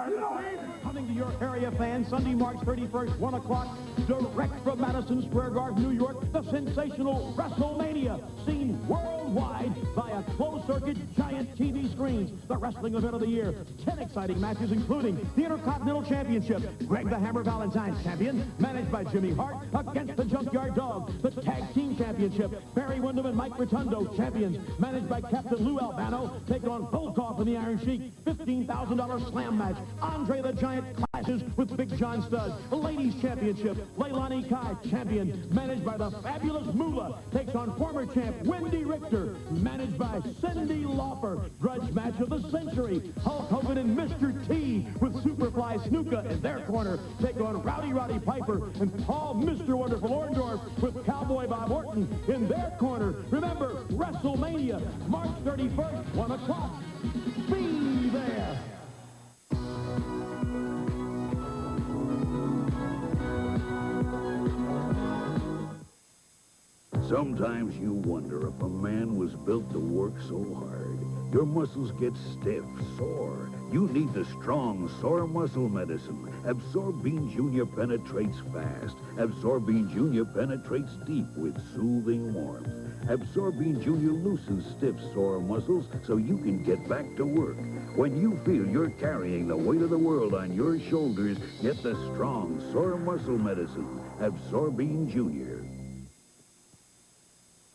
Coming to your area, fans, Sunday, March 31st, 1 o'clock, direct from Madison Square Garden, New York, the sensational WrestleMania, seen worldwide by a closed-circuit giant TV screens. The wrestling event of the year. 10 exciting matches, including the Intercontinental Championship. Greg the Hammer Valentine's champion, managed by Jimmy Hart, against the Junkyard Dog. The Tag Team Championship. Barry Windham and Mike Rotundo, champions, managed by Captain Lou Albano, take on Volkov and the Iron Sheik. $15,000 slam match. Andre the Giant clashes with Big John Studd. The Ladies Championship. Leilani Kai, champion, managed by the Fabulous Moolah, takes on former champ Wendy Richter, managed by Cindy Lauper. Grudge match of the century. Hulk Hogan and Mr. T with Superfly Snuka in their corner take on Rowdy Piper and Paul Mr. Wonderful Orndorff with Cowboy Bob Orton in their corner. Remember, WrestleMania, March 31st, 1 o'clock. Be there. Sometimes you wonder if a man was built to work so hard. Your muscles get stiff, sore. You need the strong sore muscle medicine. Absorbine Junior penetrates fast. Absorbine Junior penetrates deep with soothing warmth. Absorbine Junior loosens stiff, sore muscles so you can get back to work. When you feel you're carrying the weight of the world on your shoulders, get the strong sore muscle medicine. Absorbine Junior.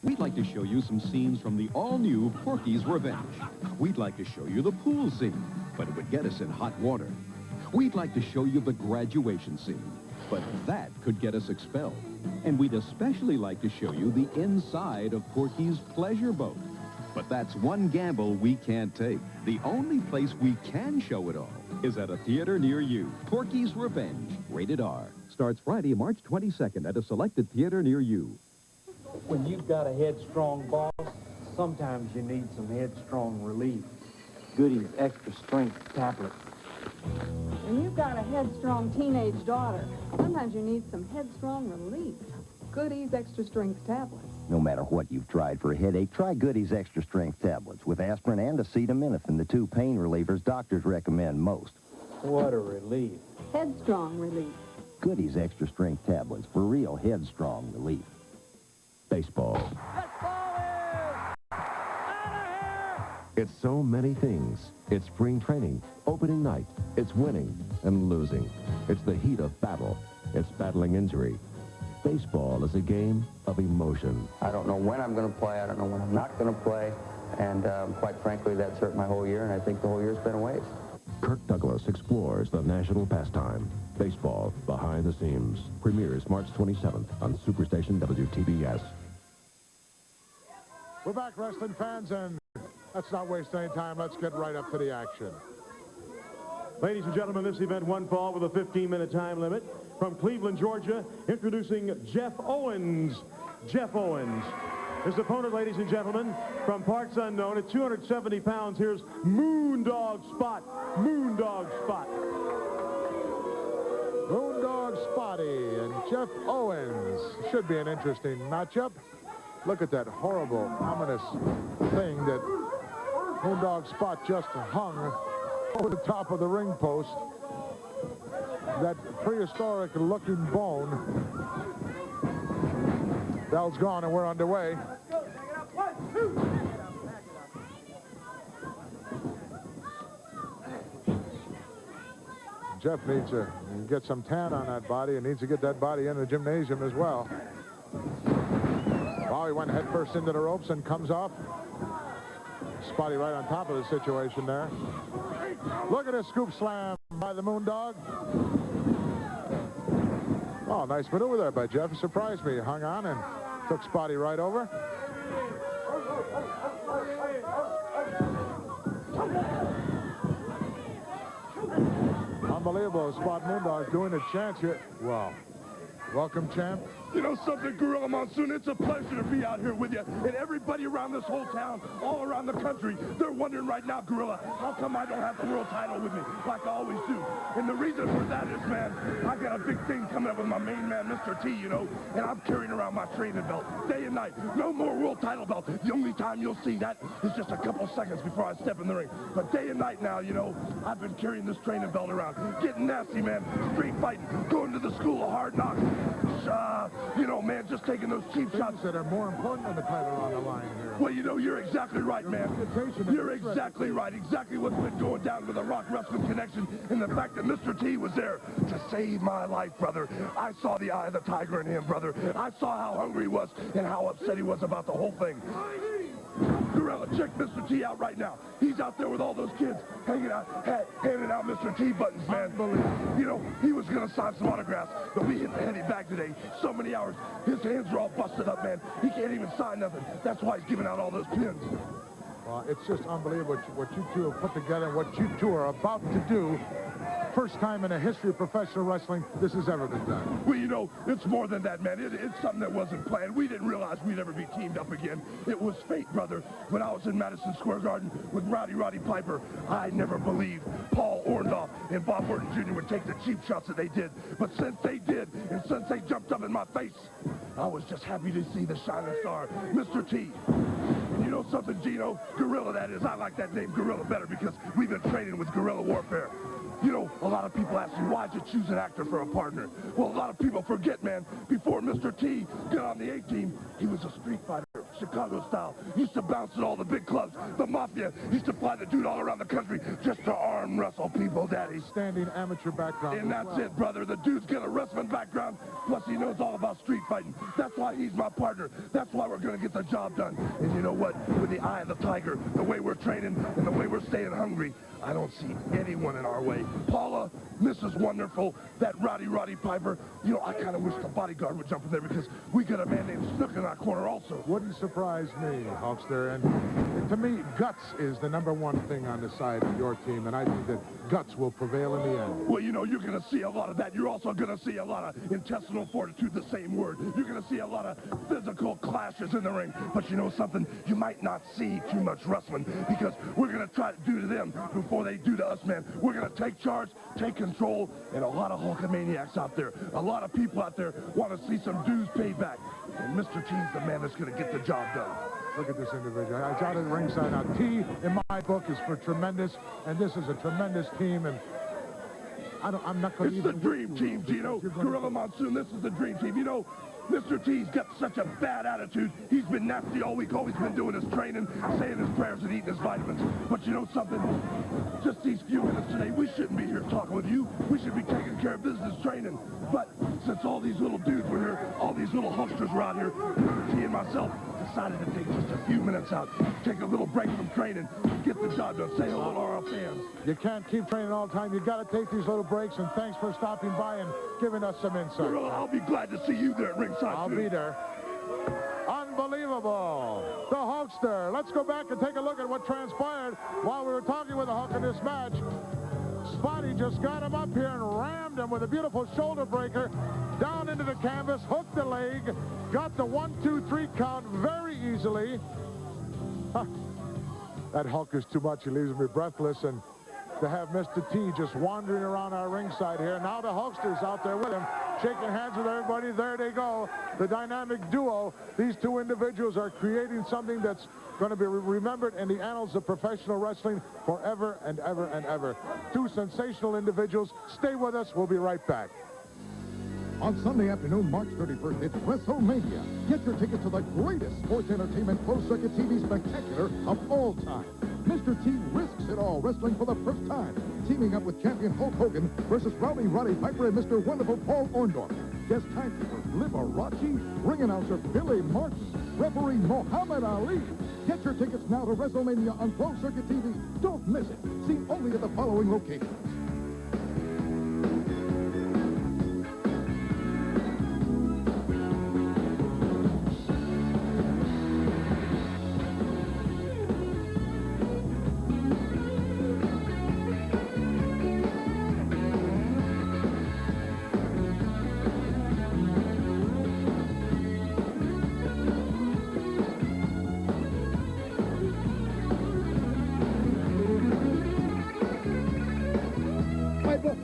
We'd like to show you some scenes from the all-new Porky's Revenge. We'd like to show you the pool scene, but it would get us in hot water. We'd like to show you the graduation scene, but that could get us expelled. And we'd especially like to show you the inside of Porky's pleasure boat. But that's one gamble we can't take. The only place we can show it all is at a theater near you. Porky's Revenge, rated R. Starts Friday, March 22nd at a selected theater near you. When you've got a headstrong boss, sometimes you need some headstrong relief. Goody's extra strength tablets. When you've got a headstrong teenage daughter, sometimes you need some headstrong relief. Goody's extra strength tablets. No matter what you've tried for a headache, try Goody's extra strength tablets with aspirin and acetaminophen, the 2 pain relievers doctors recommend most. What a relief. Headstrong relief. Goody's extra strength tablets for real headstrong relief. Baseball. It's so many things. It's spring training, opening night. It's winning and losing. It's the heat of battle. It's battling injury. Baseball is a game of emotion. I don't know when I'm going to play. I don't know when I'm not going to play. And quite frankly, that's hurt my whole year, and I think the whole year's been a waste. Kirk Douglas explores the national pastime. Baseball Behind the Scenes. Premieres March 27th on Superstation WTBS. We're back, wrestling fans, and let's not waste any time. Let's get right up to the action. Ladies and gentlemen, this event one fall with a 15-minute time limit. From Cleveland, Georgia, introducing Jeff Owens. Jeff Owens. His opponent, ladies and gentlemen, from parts unknown at 270 pounds, here's Moondog Spot. Moondog Spot. Moondog Spotty and Jeff Owens. Should be an interesting matchup. Look at that horrible, ominous thing that Moondog Spot just hung over the top of the ring post. That prehistoric-looking bone. Bell's gone, and we're underway. Jeff needs to get some tan on that body and needs to get that body in the gymnasium as well. Oh, he went headfirst into the ropes and comes off. Spotty right on top of the situation there. Look at a scoop slam by the Moondog. Oh, nice maneuver there by Jeff. He surprised me. He hung on and took Spotty right over. Unbelievable. Spot Moondog doing a chance here. Wow. Welcome, champ. You know something, Gorilla Monsoon? It's a pleasure to be out here with you. And everybody around this whole town, all around the country, they're wondering right now, Gorilla, how come I don't have the world title with me like I always do? And the reason for that is, man, I got a big thing coming up with my main man, Mr. T, you know, and I'm carrying around my training belt day and night. No more world title belt. The only time you'll see that is just a couple seconds before I step in the ring. But day and night now, you know, I've been carrying this training belt around, getting nasty, man, street fighting, going to the school of hard knocks. You know, man, just taking those cheap shots that are more important than the title on the line here. Well, you know, you're exactly right, man. You're exactly right. Exactly what's been going down with the Rock Wrestling Connection and the fact that Mr. T was there to save my life, brother. I saw the eye of the tiger in him, brother. I saw how hungry he was and how upset he was about the whole thing. Gorilla, check Mr. T out right now. He's out there with all those kids hanging out, handing out Mr. T buttons, man. You know, he was going to sign some autographs, but we hit the heavy bag today. So many hours. His hands are all busted up, man. He can't even sign nothing. That's why he's giving out all those pins. Well, it's just unbelievable what you two have put together and what you two are about to do. First time in the history of professional wrestling this has ever been done. Well, you know, it's more than that, man. It's something that wasn't planned. We didn't realize we'd ever be teamed up again. It was fate, brother. When I was in Madison Square Garden with Roddy Piper, I never believed Paul Orndorff and Bob Orton Jr. would take the cheap shots that they did. But since they did, and since they jumped up in my face, I was just happy to see the shining star, Mr. T. And you know something, Gino? Gorilla, that is. I like that name, Gorilla, better because we've been training with guerrilla warfare. You know, a lot of people ask me, why'd you choose an actor for a partner? Well, a lot of people forget, man, before Mr. T got on the A-team, he was a street fighter, Chicago style. Used to bounce at all the big clubs. The Mafia used to fly the dude all around the country just to arm wrestle people, Daddy. Standing amateur background. And that's it, brother. The dude's got a wrestling background, plus he knows all about street fighting. That's why he's my partner. That's why we're going to get the job done. And you know what? With the eye of the tiger, the way we're training, and the way we're staying hungry, I don't see anyone in our way. Paula, Mrs. Wonderful, that Roddy Piper. You know, I kind of wish the bodyguard would jump in there because we got a man named Snook in our corner also. Wouldn't surprise me, Hulkster. And to me, guts is the #1 thing on the side of your team, and I think that guts will prevail in the end. Well, you know, you're going to see a lot of that. You're also going to see a lot of intestinal fortitude, the same word. You're going to see a lot of physical clashes in the ring. But you know something? You might not see too much wrestling because we're going to try to do to them before they do to us, man. We're going to take charge, take control, and a lot of Hulkamaniacs out there. A lot of people out there want to see some dues paid back. And Mr. T's the man that's going to get the job done. Look at this individual. I got it ringside now. T, in my book, is for tremendous, and this is a tremendous team, and I'm not going to It's the dream team, Gino. Gorilla Monsoon, this is the dream team. You know, Mr. T's got such a bad attitude. He's been nasty all week. All he's been doing is training, saying his prayers and eating his vitamins. But you know something? Just these few minutes today, we shouldn't be here talking with you. We should be taking care of business training. But since all these little dudes were here, all these little hucksters were out here, Mr. T and myself decided to take just a few minutes out, take a little break from training, get the job done, say hello to our fans. You can't keep training all the time. You've got to take these little breaks, and thanks for stopping by and giving us some insight. Gorilla, I'll be glad to see you there at ringside, I'll be there. Unbelievable. The Hulkster. Let's go back and take a look at what transpired while we were talking with the Hulk in this match. Spotty just got him up here and rammed him with a beautiful shoulder breaker down into the canvas, hooked the leg, got the 1, 2, 3 count very easily. Huh. That Hulk is too much. He leaves me breathless. And to have Mr. T just wandering around our ringside here. Now the Hulkster's out there with him, shaking hands with everybody. There they go. The dynamic duo. These two individuals are creating something that's going to be remembered in the annals of professional wrestling forever and ever and ever. Two sensational individuals. Stay with us. We'll be right back. On Sunday afternoon, March 31st, it's WrestleMania. Get your tickets to the greatest sports entertainment closed-circuit TV spectacular of all time. Mr. T risks it all wrestling for the first time, teaming up with champion Hulk Hogan versus Rowdy Roddy Piper and Mr. Wonderful Paul Orndorff. Guest timekeeper Liberace, ring announcer Billy Martin, referee Muhammad Ali. Get your tickets now to WrestleMania on closed-circuit TV. Don't miss it. Seen only at the following locations.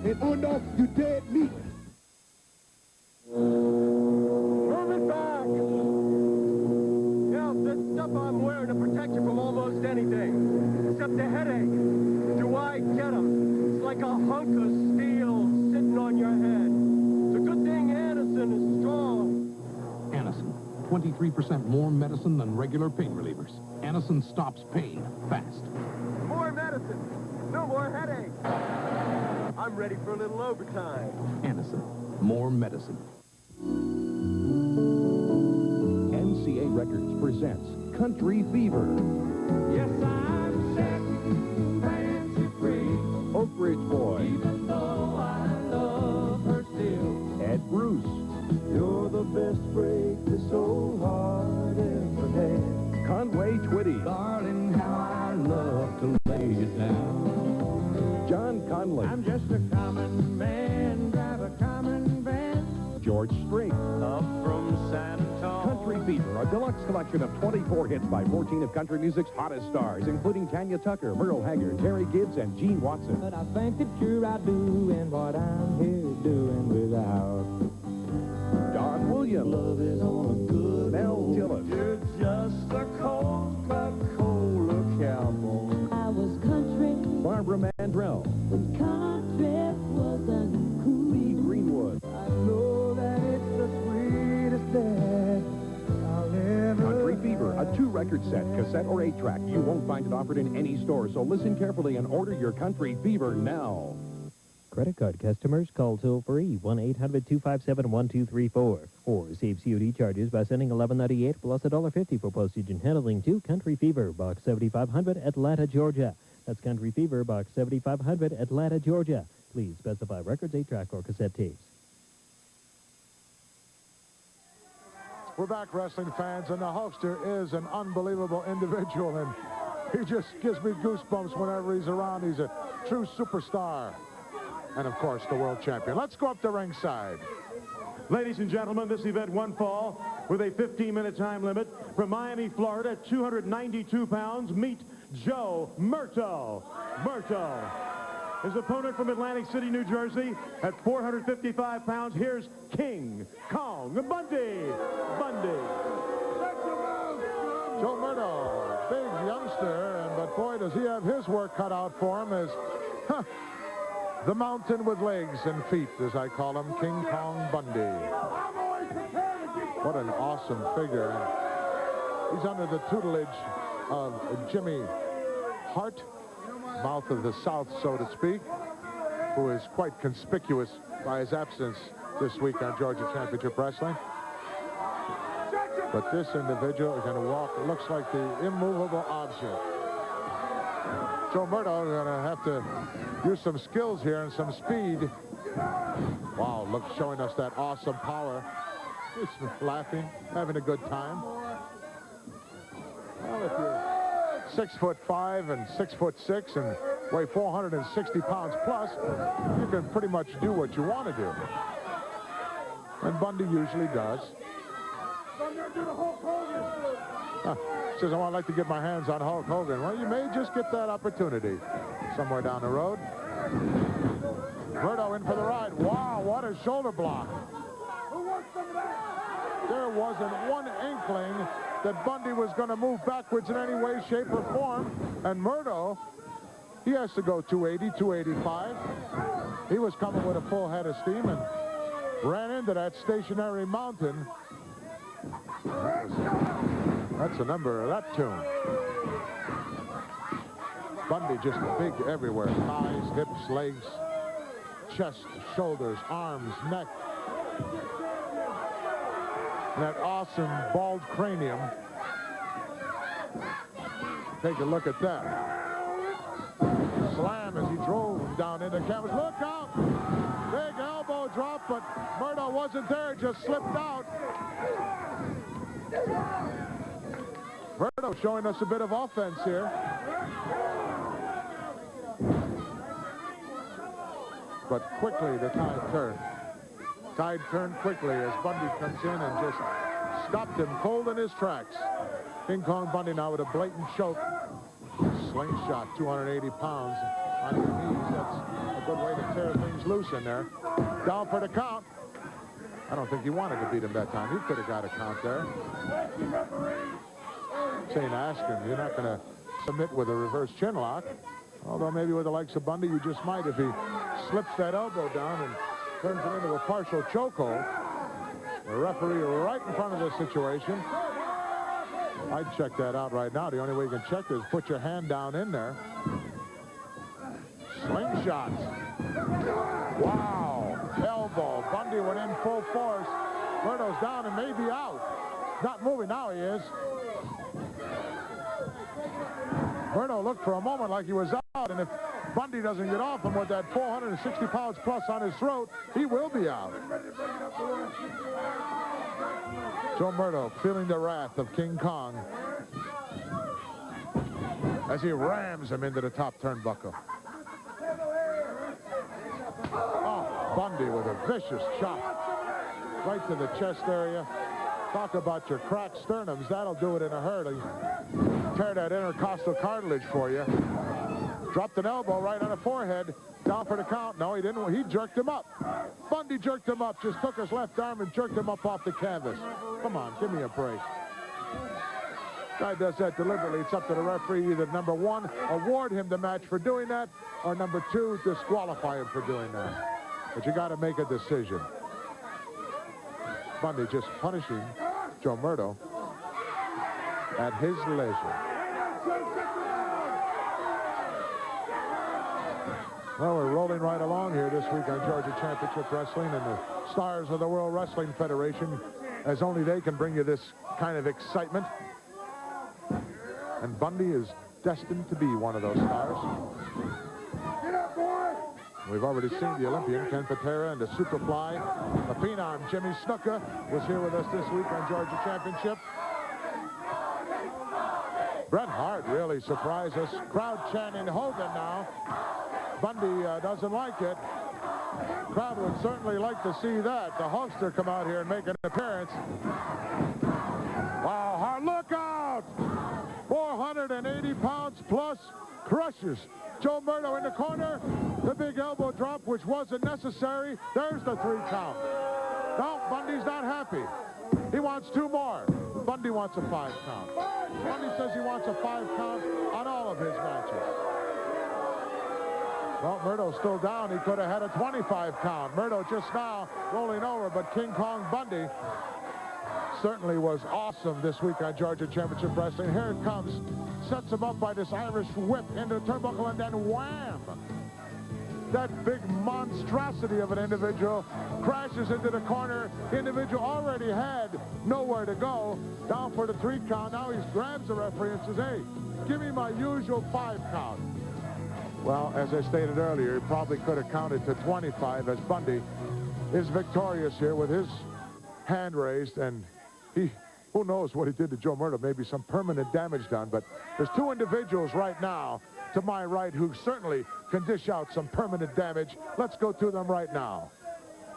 And Orndorff, you dead meat. Move it back. Yeah, this stuff I'm wearing to protect you from almost anything, except a headache. Do I get 'em? It's like a hunk of steel sitting on your head. It's a good thing Anderson is strong. Anderson, 23% more medicine than regular pain relievers. Anderson stops pain fast. More medicine. No more headache. I'm ready for a little overtime. Anderson, more medicine. NCA Records presents Country Fever. Yes, I'm sick, fancy free. Oak Ridge Boy. Even though I love her still. Ed Bruce. You're the best break this old heart ever had. Conway Twitty. Darling, how I love to lay you down. John Conley. I'm just a common man, drive a common van. George Strait. Up from San Antonio. Country Fever, a deluxe collection of 24 hits by 14 of country music's hottest stars, including Tanya Tucker, Merle Haggard, Terry Gibbs, and Gene Watson. But I think that sure I do, and what I'm here doing without. Don Williams. Love is on a good Mel Tillis. You're just a Coca-Cola cowboy. I was country. Barbara Mandrell. When country wasn't cool. Lee Greenwood. I know that it's the sweetest day I'll ever Country Fever, a 2-record set, cassette or 8-track. You won't find it offered in any store, so listen carefully and order your Country Fever now. Credit card customers, call toll-free 1-800-257-1234 or save COD charges by sending $11.98 plus $1.50 for postage and handling to Country Fever, Box 7500, Atlanta, Georgia. That's Country Fever, Box 7500, Atlanta, Georgia. Please specify records, 8-track, or cassette tapes. We're back, wrestling fans, and the Hulkster is an unbelievable individual, and he just gives me goosebumps whenever he's around. He's a true superstar. And, of course, the world champion. Let's go up to ringside. Ladies and gentlemen, this event one fall with a 15-minute time limit. From Miami, Florida, 292 pounds, meet Joe Murto. Murto. His opponent from Atlantic City, New Jersey, at 455 pounds, here's King Kong Bundy. Bundy. Joe Murto, big youngster, but boy, does he have his work cut out for him as... the mountain with legs and feet, as I call him, King Kong Bundy. I'm always prepared to keep What an awesome figure. And he's under the tutelage of Jimmy Hart, mouth of the South, so to speak, who is quite conspicuous by his absence this week on Georgia Championship Wrestling. But this individual is going to walk, looks like the immovable object. Joe Murdo is going to have to use some skills here and some speed. Wow, look, showing us that awesome power. He's laughing, having a good time. Well, if you're 6'5" and 6'6" and weigh 460 pounds plus, you can pretty much do what you want to do. And Bundy usually does. Says, I'd like to get my hands on Hulk Hogan. Well, you may just get that opportunity somewhere down the road. Murdo in for the ride. Wow, what a shoulder block. There wasn't one inkling that Bundy was going to move backwards in any way, shape, or form. And Murdo, he has to go 280, 285. He was coming with a full head of steam and ran into that stationary mountain. That's the number of that tune. Bundy just big everywhere. Thighs, hips, legs, chest, shoulders, arms, neck. And that awesome bald cranium. Take a look at that. Slam as he drove down into canvas. Look out! Big elbow drop, but Murdo wasn't there, just slipped out. Murdo showing us a bit of offense here. But quickly the tide turned. Tide turned quickly as Bundy comes in and just stopped him cold in his tracks. King Kong Bundy now with a blatant choke. Slingshot, 280 pounds on your knees. That's a good way to tear things loose in there. Down for the count. I don't think he wanted to beat him that time. He could have got a count there. Saying ask him, you're not going to submit with a reverse chin lock. Although maybe with the likes of Bundy, you just might if he slips that elbow down and turns it into a partial chokehold. The referee right in front of this situation. I'd check that out right now. The only way you can check is put your hand down in there. Slingshot. Wow. Elbow. Bundy went in full force. Murdo's down and maybe out. Not moving. Now he is. Murdo looked for a moment like he was out, and if Bundy doesn't get off him with that 460 pounds plus on his throat, he will be out. Joe Murdo feeling the wrath of King Kong as he rams him into the top turnbuckle. Oh, Bundy with a vicious chop right to the chest area. Talk about your cracked sternums. That'll do it in a hurry. Tear that intercostal cartilage for you. Dropped an elbow right on the forehead. Down for the count. No, he didn't. He jerked him up. Bundy jerked him up. Just took his left arm and jerked him up off the canvas. Come on, give me a break. Guy does that deliberately. It's up to the referee either, number one, award him the match for doing that, or number two, disqualify him for doing that. But you got to make a decision. Bundy just punishing Joe Murdo at his leisure. Well, we're rolling right along here this week on Georgia Championship Wrestling, and the stars of the World Wrestling Federation, as only they can bring you this kind of excitement. And Bundy is destined to be one of those stars. We've already seen the Olympian Ken Patera and the Superfly. The Phenom Jimmy Snuka was here with us this week on Georgia Championship. Bret Hart really surprised us. Crowd chanting Hogan now. Bundy doesn't like it. Crowd would certainly like to see that. The Hulkster come out here and make an appearance. Wow, Hart, look out! 480 pounds plus, crushes Joe Murdo in the corner. The big elbow drop, which wasn't necessary. There's the 3 count. No, Bundy's not happy. He wants 2 more. Bundy wants a 5 count. Bundy says he wants a 5 count on all of his matches. Well, Murdo's still down. He could have had a 25 count. Murdo just now rolling over, but King Kong Bundy certainly was awesome this week on Georgia Championship Wrestling. Here it comes. Sets him up by this Irish whip into the turnbuckle, and then wham! That big monstrosity of an individual crashes into the corner. The individual already had nowhere to go. Down for the 3 count. Now he grabs the referee and says, hey, give me my usual 5 count. Well, as I stated earlier, he probably could have counted to 25 as Bundy is victorious here with his hand raised, and who knows what he did to Joe Murdo, maybe some permanent damage done, but there's 2 individuals right now to my right who certainly can dish out some permanent damage. Let's go to them right now.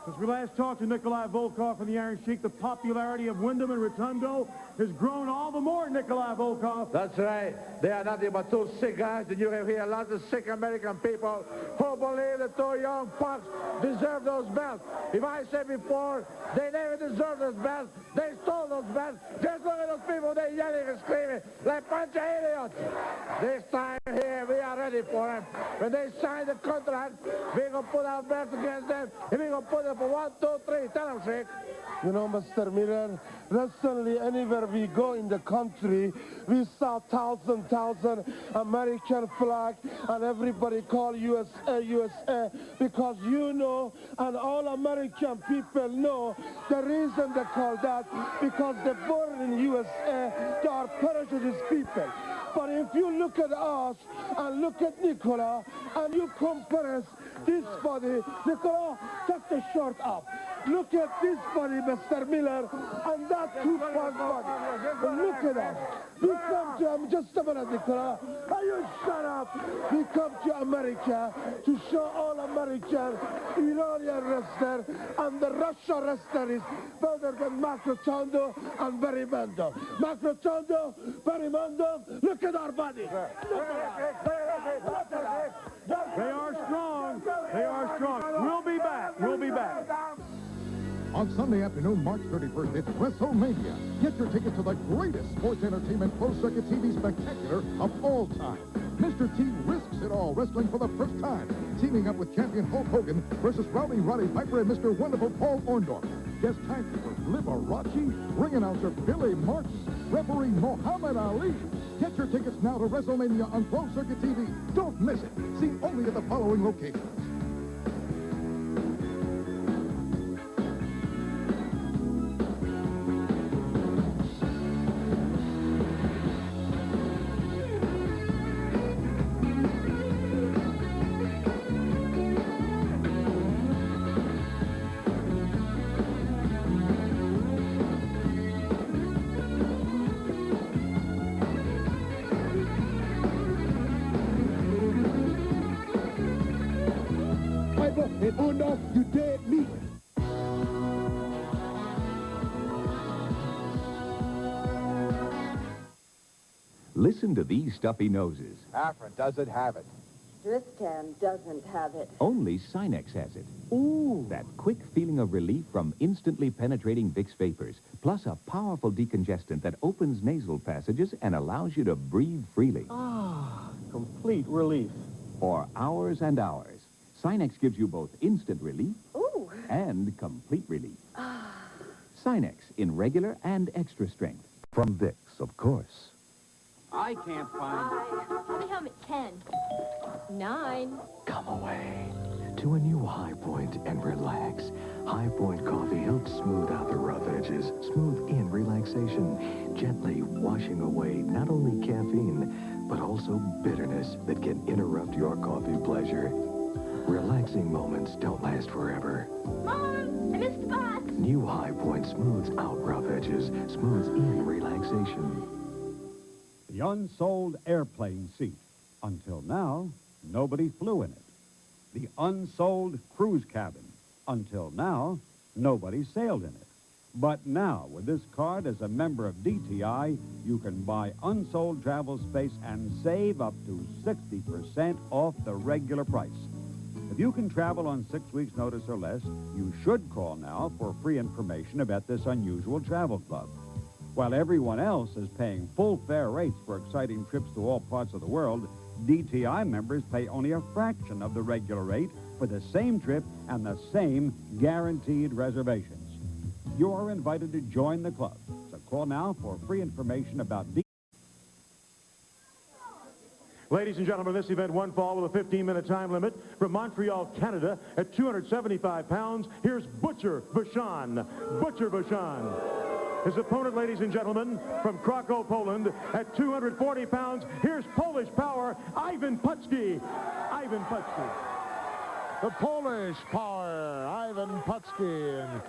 Since we last talked to Nikolai Volkov and the Iron Sheik, the popularity of Wyndham and Rotundo has grown all the more, Nikolai Volkov. That's right. They are nothing but 2 sick guys, and you have here lots of sick American people who believe the 2 young punks deserve those belts. If I said before, they never deserved those belts. They stole those belts. Just look at those people. They're yelling and screaming like a bunch of idiots. This time here, we are ready for them. When they sign the contract, we're going to put our belts against them, and we're going to put them for 1, 2, 3. Tell them, Sheik. You know, Mr. Miller, recently anywhere we go in the country, we saw thousand American flag, and everybody call USA, USA, because you know, and all American people know, the reason they call that, because they're born in USA, they are prejudiced people. But if you look at us, and look at Nicola, and you compare this body, Nicola, take the shirt off. Look at this body, Mr. Miller, and that 2-point body. Look at that. We come to, just a minute, Nicola. Are you shut up? We come to America to show all American Iranian wrestler, and the Russian wrestler is better than Mark Rotundo and Barry Mando. Mark Rotundo, Barry Mando, look at our body. Look at that. They are strong. They are strong. We'll be back. We'll be back. On Sunday afternoon, March 31st, it's WrestleMania. Get your tickets to the greatest sports entertainment closed-circuit TV spectacular of all time. Mr. T risks it all wrestling for the first time, teaming up with champion Hulk Hogan versus Rowdy Roddy Piper and Mr. Wonderful Paul Orndorff. Guest timekeeper Liberace, ring announcer Billy Martin, referee Muhammad Ali. Get your tickets now to WrestleMania on Closed Circuit TV. Don't miss it. See only at the following locations. You dead meat. Listen to these stuffy noses. Afrin doesn't have it. Stristan doesn't have it. Only Sinex has it. Ooh. That quick feeling of relief from instantly penetrating Vicks vapors, plus a powerful decongestant that opens nasal passages and allows you to breathe freely. Ah, complete relief. For hours and hours. Sinex gives you both instant relief and complete relief. Sinex in regular and extra strength. From Vicks, of course. I can't find it. Let me home at 10. 9. Come away to a new High Point and relax. High Point coffee helps smooth out the rough edges, smooth in relaxation, gently washing away not only caffeine, but also bitterness that can interrupt your coffee pleasure. Relaxing moments don't last forever. Mom, I missed the bus. New High Point smooths out rough edges, smooths in relaxation. The unsold airplane seat. Until now, nobody flew in it. The unsold cruise cabin. Until now, nobody sailed in it. But now, with this card as a member of DTI, you can buy unsold travel space and save up to 60% off the regular price. If you can travel on 6 weeks' notice or less, you should call now for free information about this unusual travel club. While everyone else is paying full fare rates for exciting trips to all parts of the world, DTI members pay only a fraction of the regular rate for the same trip and the same guaranteed reservations. You are invited to join the club. So call now for free information about Ladies and gentlemen, this event one fall with a 15-minute time limit. From Montreal, Canada, at 275 pounds, here's Butcher Vachon. Butcher Vachon. His opponent, ladies and gentlemen, from Krakow, Poland, at 240 pounds, here's Polish power, Ivan Putski. Ivan Putski. The Polish power, Ivan Putski, and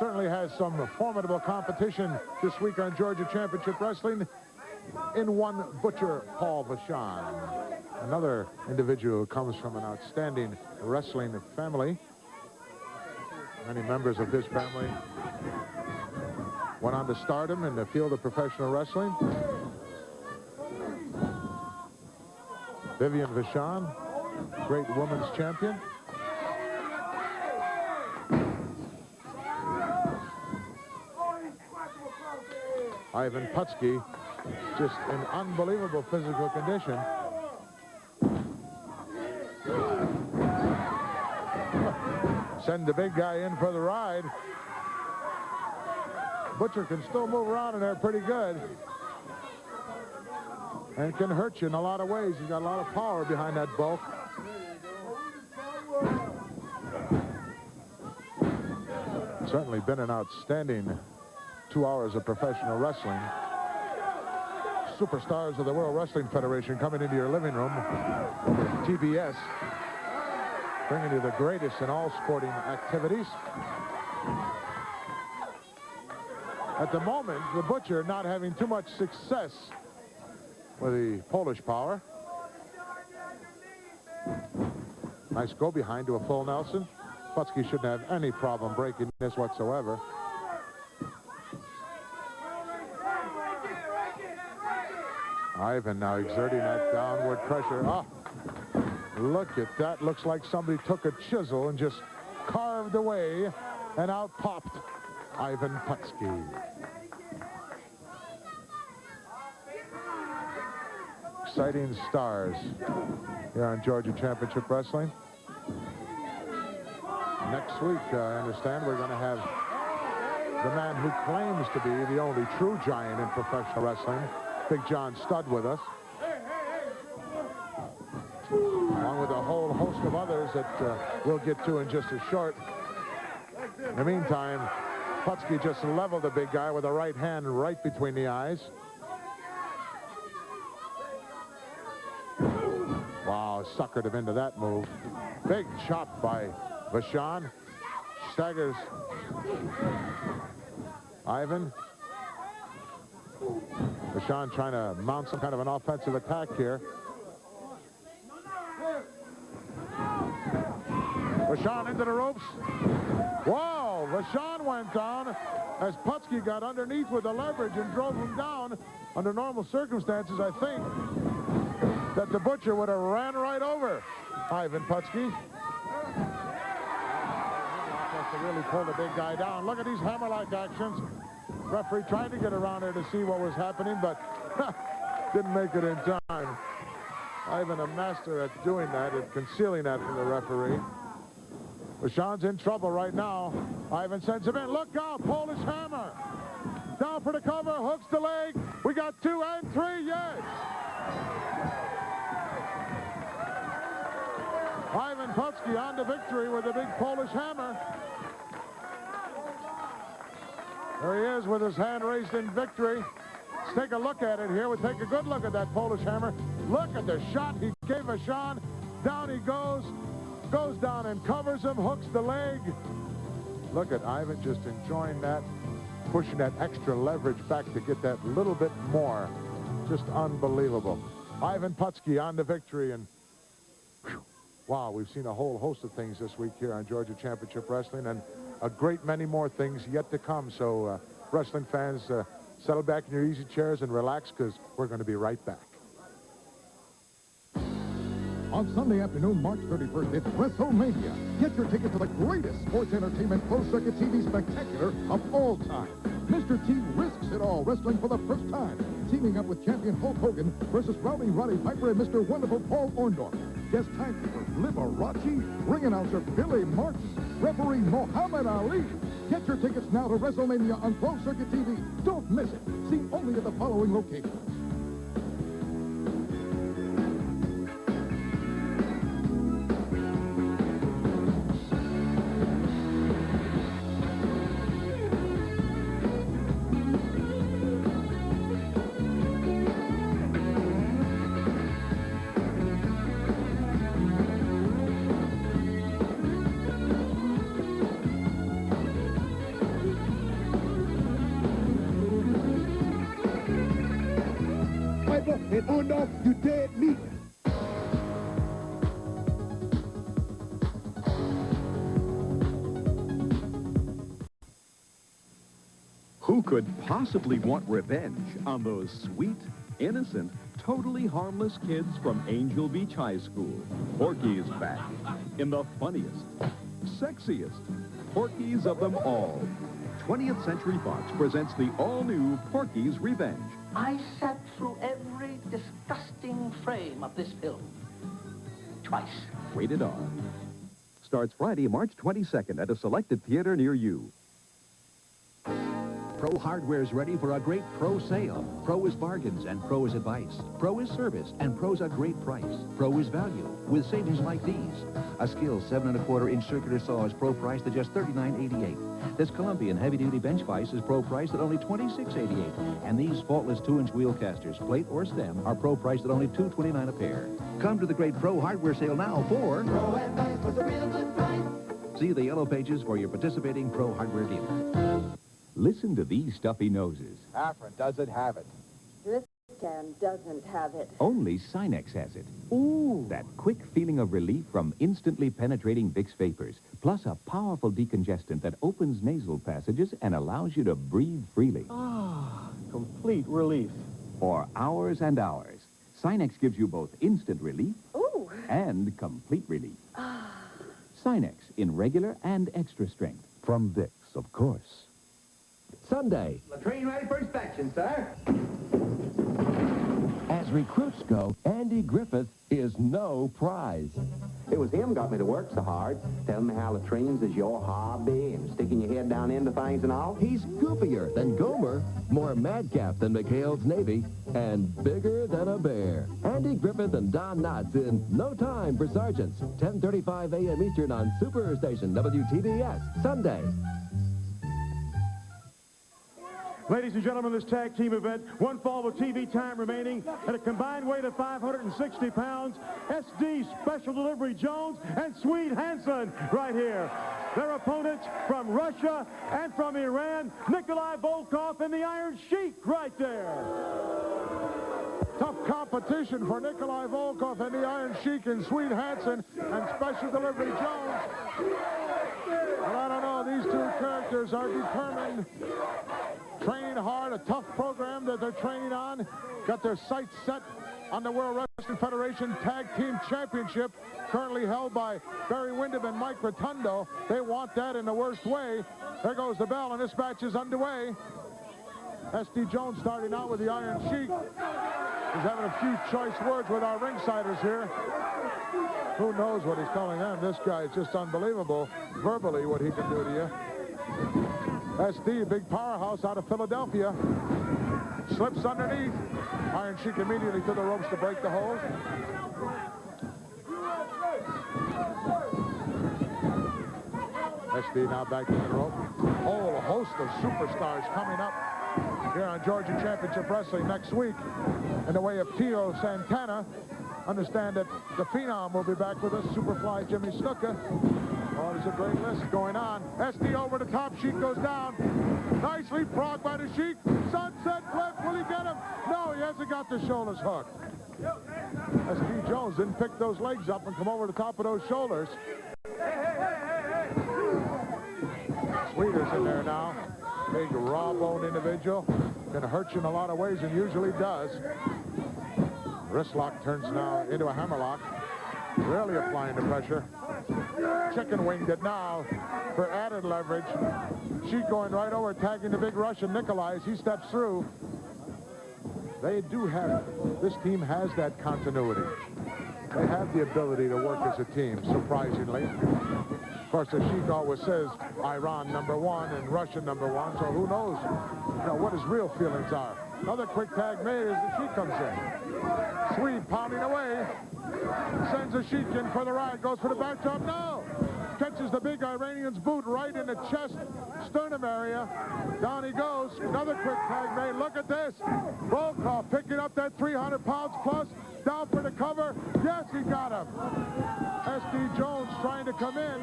certainly has some formidable competition this week on Georgia Championship Wrestling in one Butcher Paul Vachon. Another individual who comes from an outstanding wrestling family. Many members of this family went on to stardom in the field of professional wrestling. Vivian Vachon, great women's champion. Ivan Putski, just in unbelievable physical condition. Send the big guy in for the ride. Butcher can still move around in there pretty good. And can hurt you in a lot of ways. He's got a lot of power behind that bulk. Certainly been an outstanding 2 hours of professional wrestling. Superstars of the World Wrestling Federation coming into your living room. TBS, bringing you the greatest in all sporting activities. At the moment, the Butcher not having too much success with the Polish power. Nice go behind to a full Nelson. Putski shouldn't have any problem breaking this whatsoever. Ivan now exerting that downward pressure. Ah, look at that. Looks like somebody took a chisel and just carved away, and out popped Ivan Putski. Exciting stars here on Georgia Championship Wrestling. Next week, I understand, we're going to have the man who claims to be the only true giant in professional wrestling, Big John Studd, with us, along with a whole host of others that we'll get to in just a short. In the meantime, Putski just leveled the big guy with a right hand right between the eyes. Wow, suckered him into that move. Big chop by Vachon. Staggers Ivan. Vachon trying to mount some kind of an offensive attack here. Vachon into the ropes. Wow, Vachon went down as Putski got underneath with the leverage and drove him down. Under normal circumstances, I think that the Butcher would have ran right over Ivan Putski. To really pull the big guy down. Look at these hammer-like actions. Referee tried to get around there to see what was happening, but didn't make it in time. Ivan, a master at doing that, at concealing that from the referee. Vachon's in trouble right now. Ivan sends him in. Look out, Polish hammer. Down for the cover, hooks the leg. We got 2 and 3, yes. Ivan Putski on to victory with a big Polish hammer. There he is with his hand raised in victory. Let's take a look at it here. We'll take a good look at that Polish hammer. Look at the shot he gave Vachon. Down he goes down and covers him, hooks the leg. Look at Ivan just enjoying that, pushing that extra leverage back to get that little bit more. Just unbelievable. Ivan Putski on to victory, and whew, wow, we've seen a whole host of things this week here on Georgia Championship Wrestling, and a great many more things yet to come. So wrestling fans, settle back in your easy chairs and relax, because we're going to be right back. On Sunday afternoon, March 31st, it's WrestleMania. Get your ticket to the greatest sports entertainment closed-circuit TV spectacular of all time. Mr. T risks it all wrestling for the first time, teaming up with champion Hulk Hogan versus Rowdy Roddy Piper and Mr. Wonderful Paul Orndorff. Guest timekeeper Liberace, ring announcer Billy Martin, referee Muhammad Ali. Get your tickets now to WrestleMania on Closed Circuit TV. Don't miss it. See only at the following locations. And uno, you dead meat. Who could possibly want revenge on those sweet, innocent, totally harmless kids from Angel Beach High School? Porky is back in the funniest, sexiest Porky's of them all. 20th Century Fox presents the all-new Porky's Revenge. I sat through every disgusting frame of this film. Twice. Rated R. Starts Friday, March 22nd at a selected theater near you. Pro Hardware's ready for a great Pro sale. Pro is bargains and Pro is advice. Pro is service and Pro's a great price. Pro is value with savings like these. A Skills 7 1/4-inch circular saw is Pro priced at just $39.88. This Columbian heavy-duty bench vise is Pro priced at only $26.88. And these faultless 2-inch wheel casters, plate or stem, are Pro priced at only $2.29 a pair. Come to the great Pro Hardware sale now for Pro advice was a real good price. See the yellow pages for your participating Pro Hardware dealer. Listen to these stuffy noses. Afrin doesn't have it. This can doesn't have it. Only Sinex has it. Ooh. That quick feeling of relief from instantly penetrating Vicks vapors, plus a powerful decongestant that opens nasal passages and allows you to breathe freely. Ah, complete relief. For hours and hours. Sinex gives you both instant relief and complete relief. Sinex in regular and extra strength. From Vicks, of course. Sunday. Latrine ready for inspection, sir. As recruits go, Andy Griffith is no prize. It was him got me to work so hard, telling me how latrines is your hobby and sticking your head down into things and all. He's goofier than Gomer, more madcap than McHale's Navy, and bigger than a bear. Andy Griffith and Don Knotts in No Time for Sergeants, 10:35 a.m. Eastern on Superstation WTBS, Sunday. Ladies and gentlemen, this tag team event, one fall with TV time remaining at a combined weight of 560 pounds. SD Special Delivery Jones and Swede Hansen right here. Their opponents from Russia and from Iran, Nikolai Volkov and the Iron Sheik right there. Tough competition for Nikolai Volkov and the Iron Sheik and Swede Hansen and Special Delivery Jones. But I don't know, these two characters are determined. Train hard, a tough program that they're training on. Got their sights set on the World Wrestling Federation Tag Team Championship, currently held by Barry Windham and Mike Rotundo. They want that in the worst way. There goes the bell, and this match is underway. S.D. Jones starting out with the Iron Sheik. He's having a few choice words with our ringsiders here. Who knows what he's telling them? This guy is just unbelievable, verbally, what he can do to you. SD, big powerhouse out of Philadelphia. Slips underneath. Iron Sheik immediately to the ropes to break the hold. SD now back to the rope. Whole host of superstars coming up here on Georgia Championship Wrestling next week in the way of Tio Santana. Understand that the Phenom will be back with us, Superfly Jimmy Snuka. Oh, there's a great list going on. SD over the top, Sheik goes down. Nice leapfrog by the Sheik. Sunset flip, will he get him? No, he hasn't got the shoulders hooked. SD Jones didn't pick those legs up and come over the top of those shoulders. Sweeter's in there now. Big raw-boned individual. Gonna hurt you in a lot of ways and usually does. Wrist lock turns now into a hammerlock. Really applying the pressure. Chicken winged it now for added leverage. Sheik going right over, tagging the big Russian Nikolai as he steps through. They do have, this team has that continuity. They have the ability to work as a team, surprisingly. Of course, the Sheik always says Iran #1 and Russia #1, so who knows, what his real feelings are. Another quick tag made as the Sheik comes in. Swede pounding away. Sends the Sheik in for the ride. Goes for the back jump. No! Catches the big Iranian's boot right in the chest, sternum area. Down he goes. Another quick tag made. Look at this. Volkov picking up that 300 pounds plus. Down for the cover. Yes, he got him. S.D. Jones trying to come in.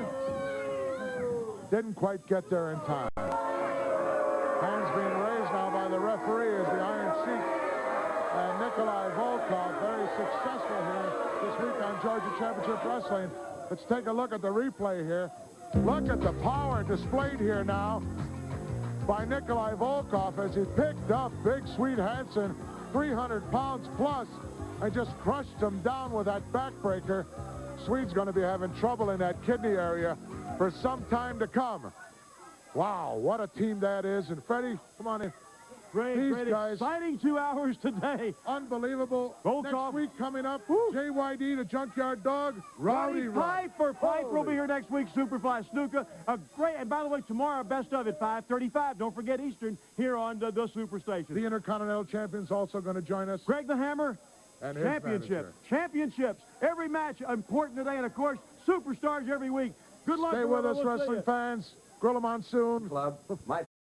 Didn't quite get there in time. Hands being raised now by the referee as the Iron Sheik and Nikolai Volkov, very successful here this week on Georgia Championship Wrestling. Let's take a look at the replay here. Look at the power displayed here now by Nikolai Volkov as he picked up Big Swede Hansen, 300 pounds plus, and just crushed him down with that backbreaker. Swede's going to be having trouble in that kidney area for some time to come. Wow, what a team that is. And Freddie, come on in. Great, guys, exciting 2 hours today. Unbelievable. Volkov. Next week coming up, JYD, the Junkyard Dog, Rowdy Piper. Piper will be here next week. Superfly Snuka. Great. And by the way, tomorrow, best of at 5:35. Don't forget Eastern here on the Superstation. The Intercontinental Champion's also going to join us. Greg the Hammer. And Championships. Every match important today. And, of course, superstars every week. Good luck. Stay with us, wrestling fans. Gorilla Monsoon. Club. My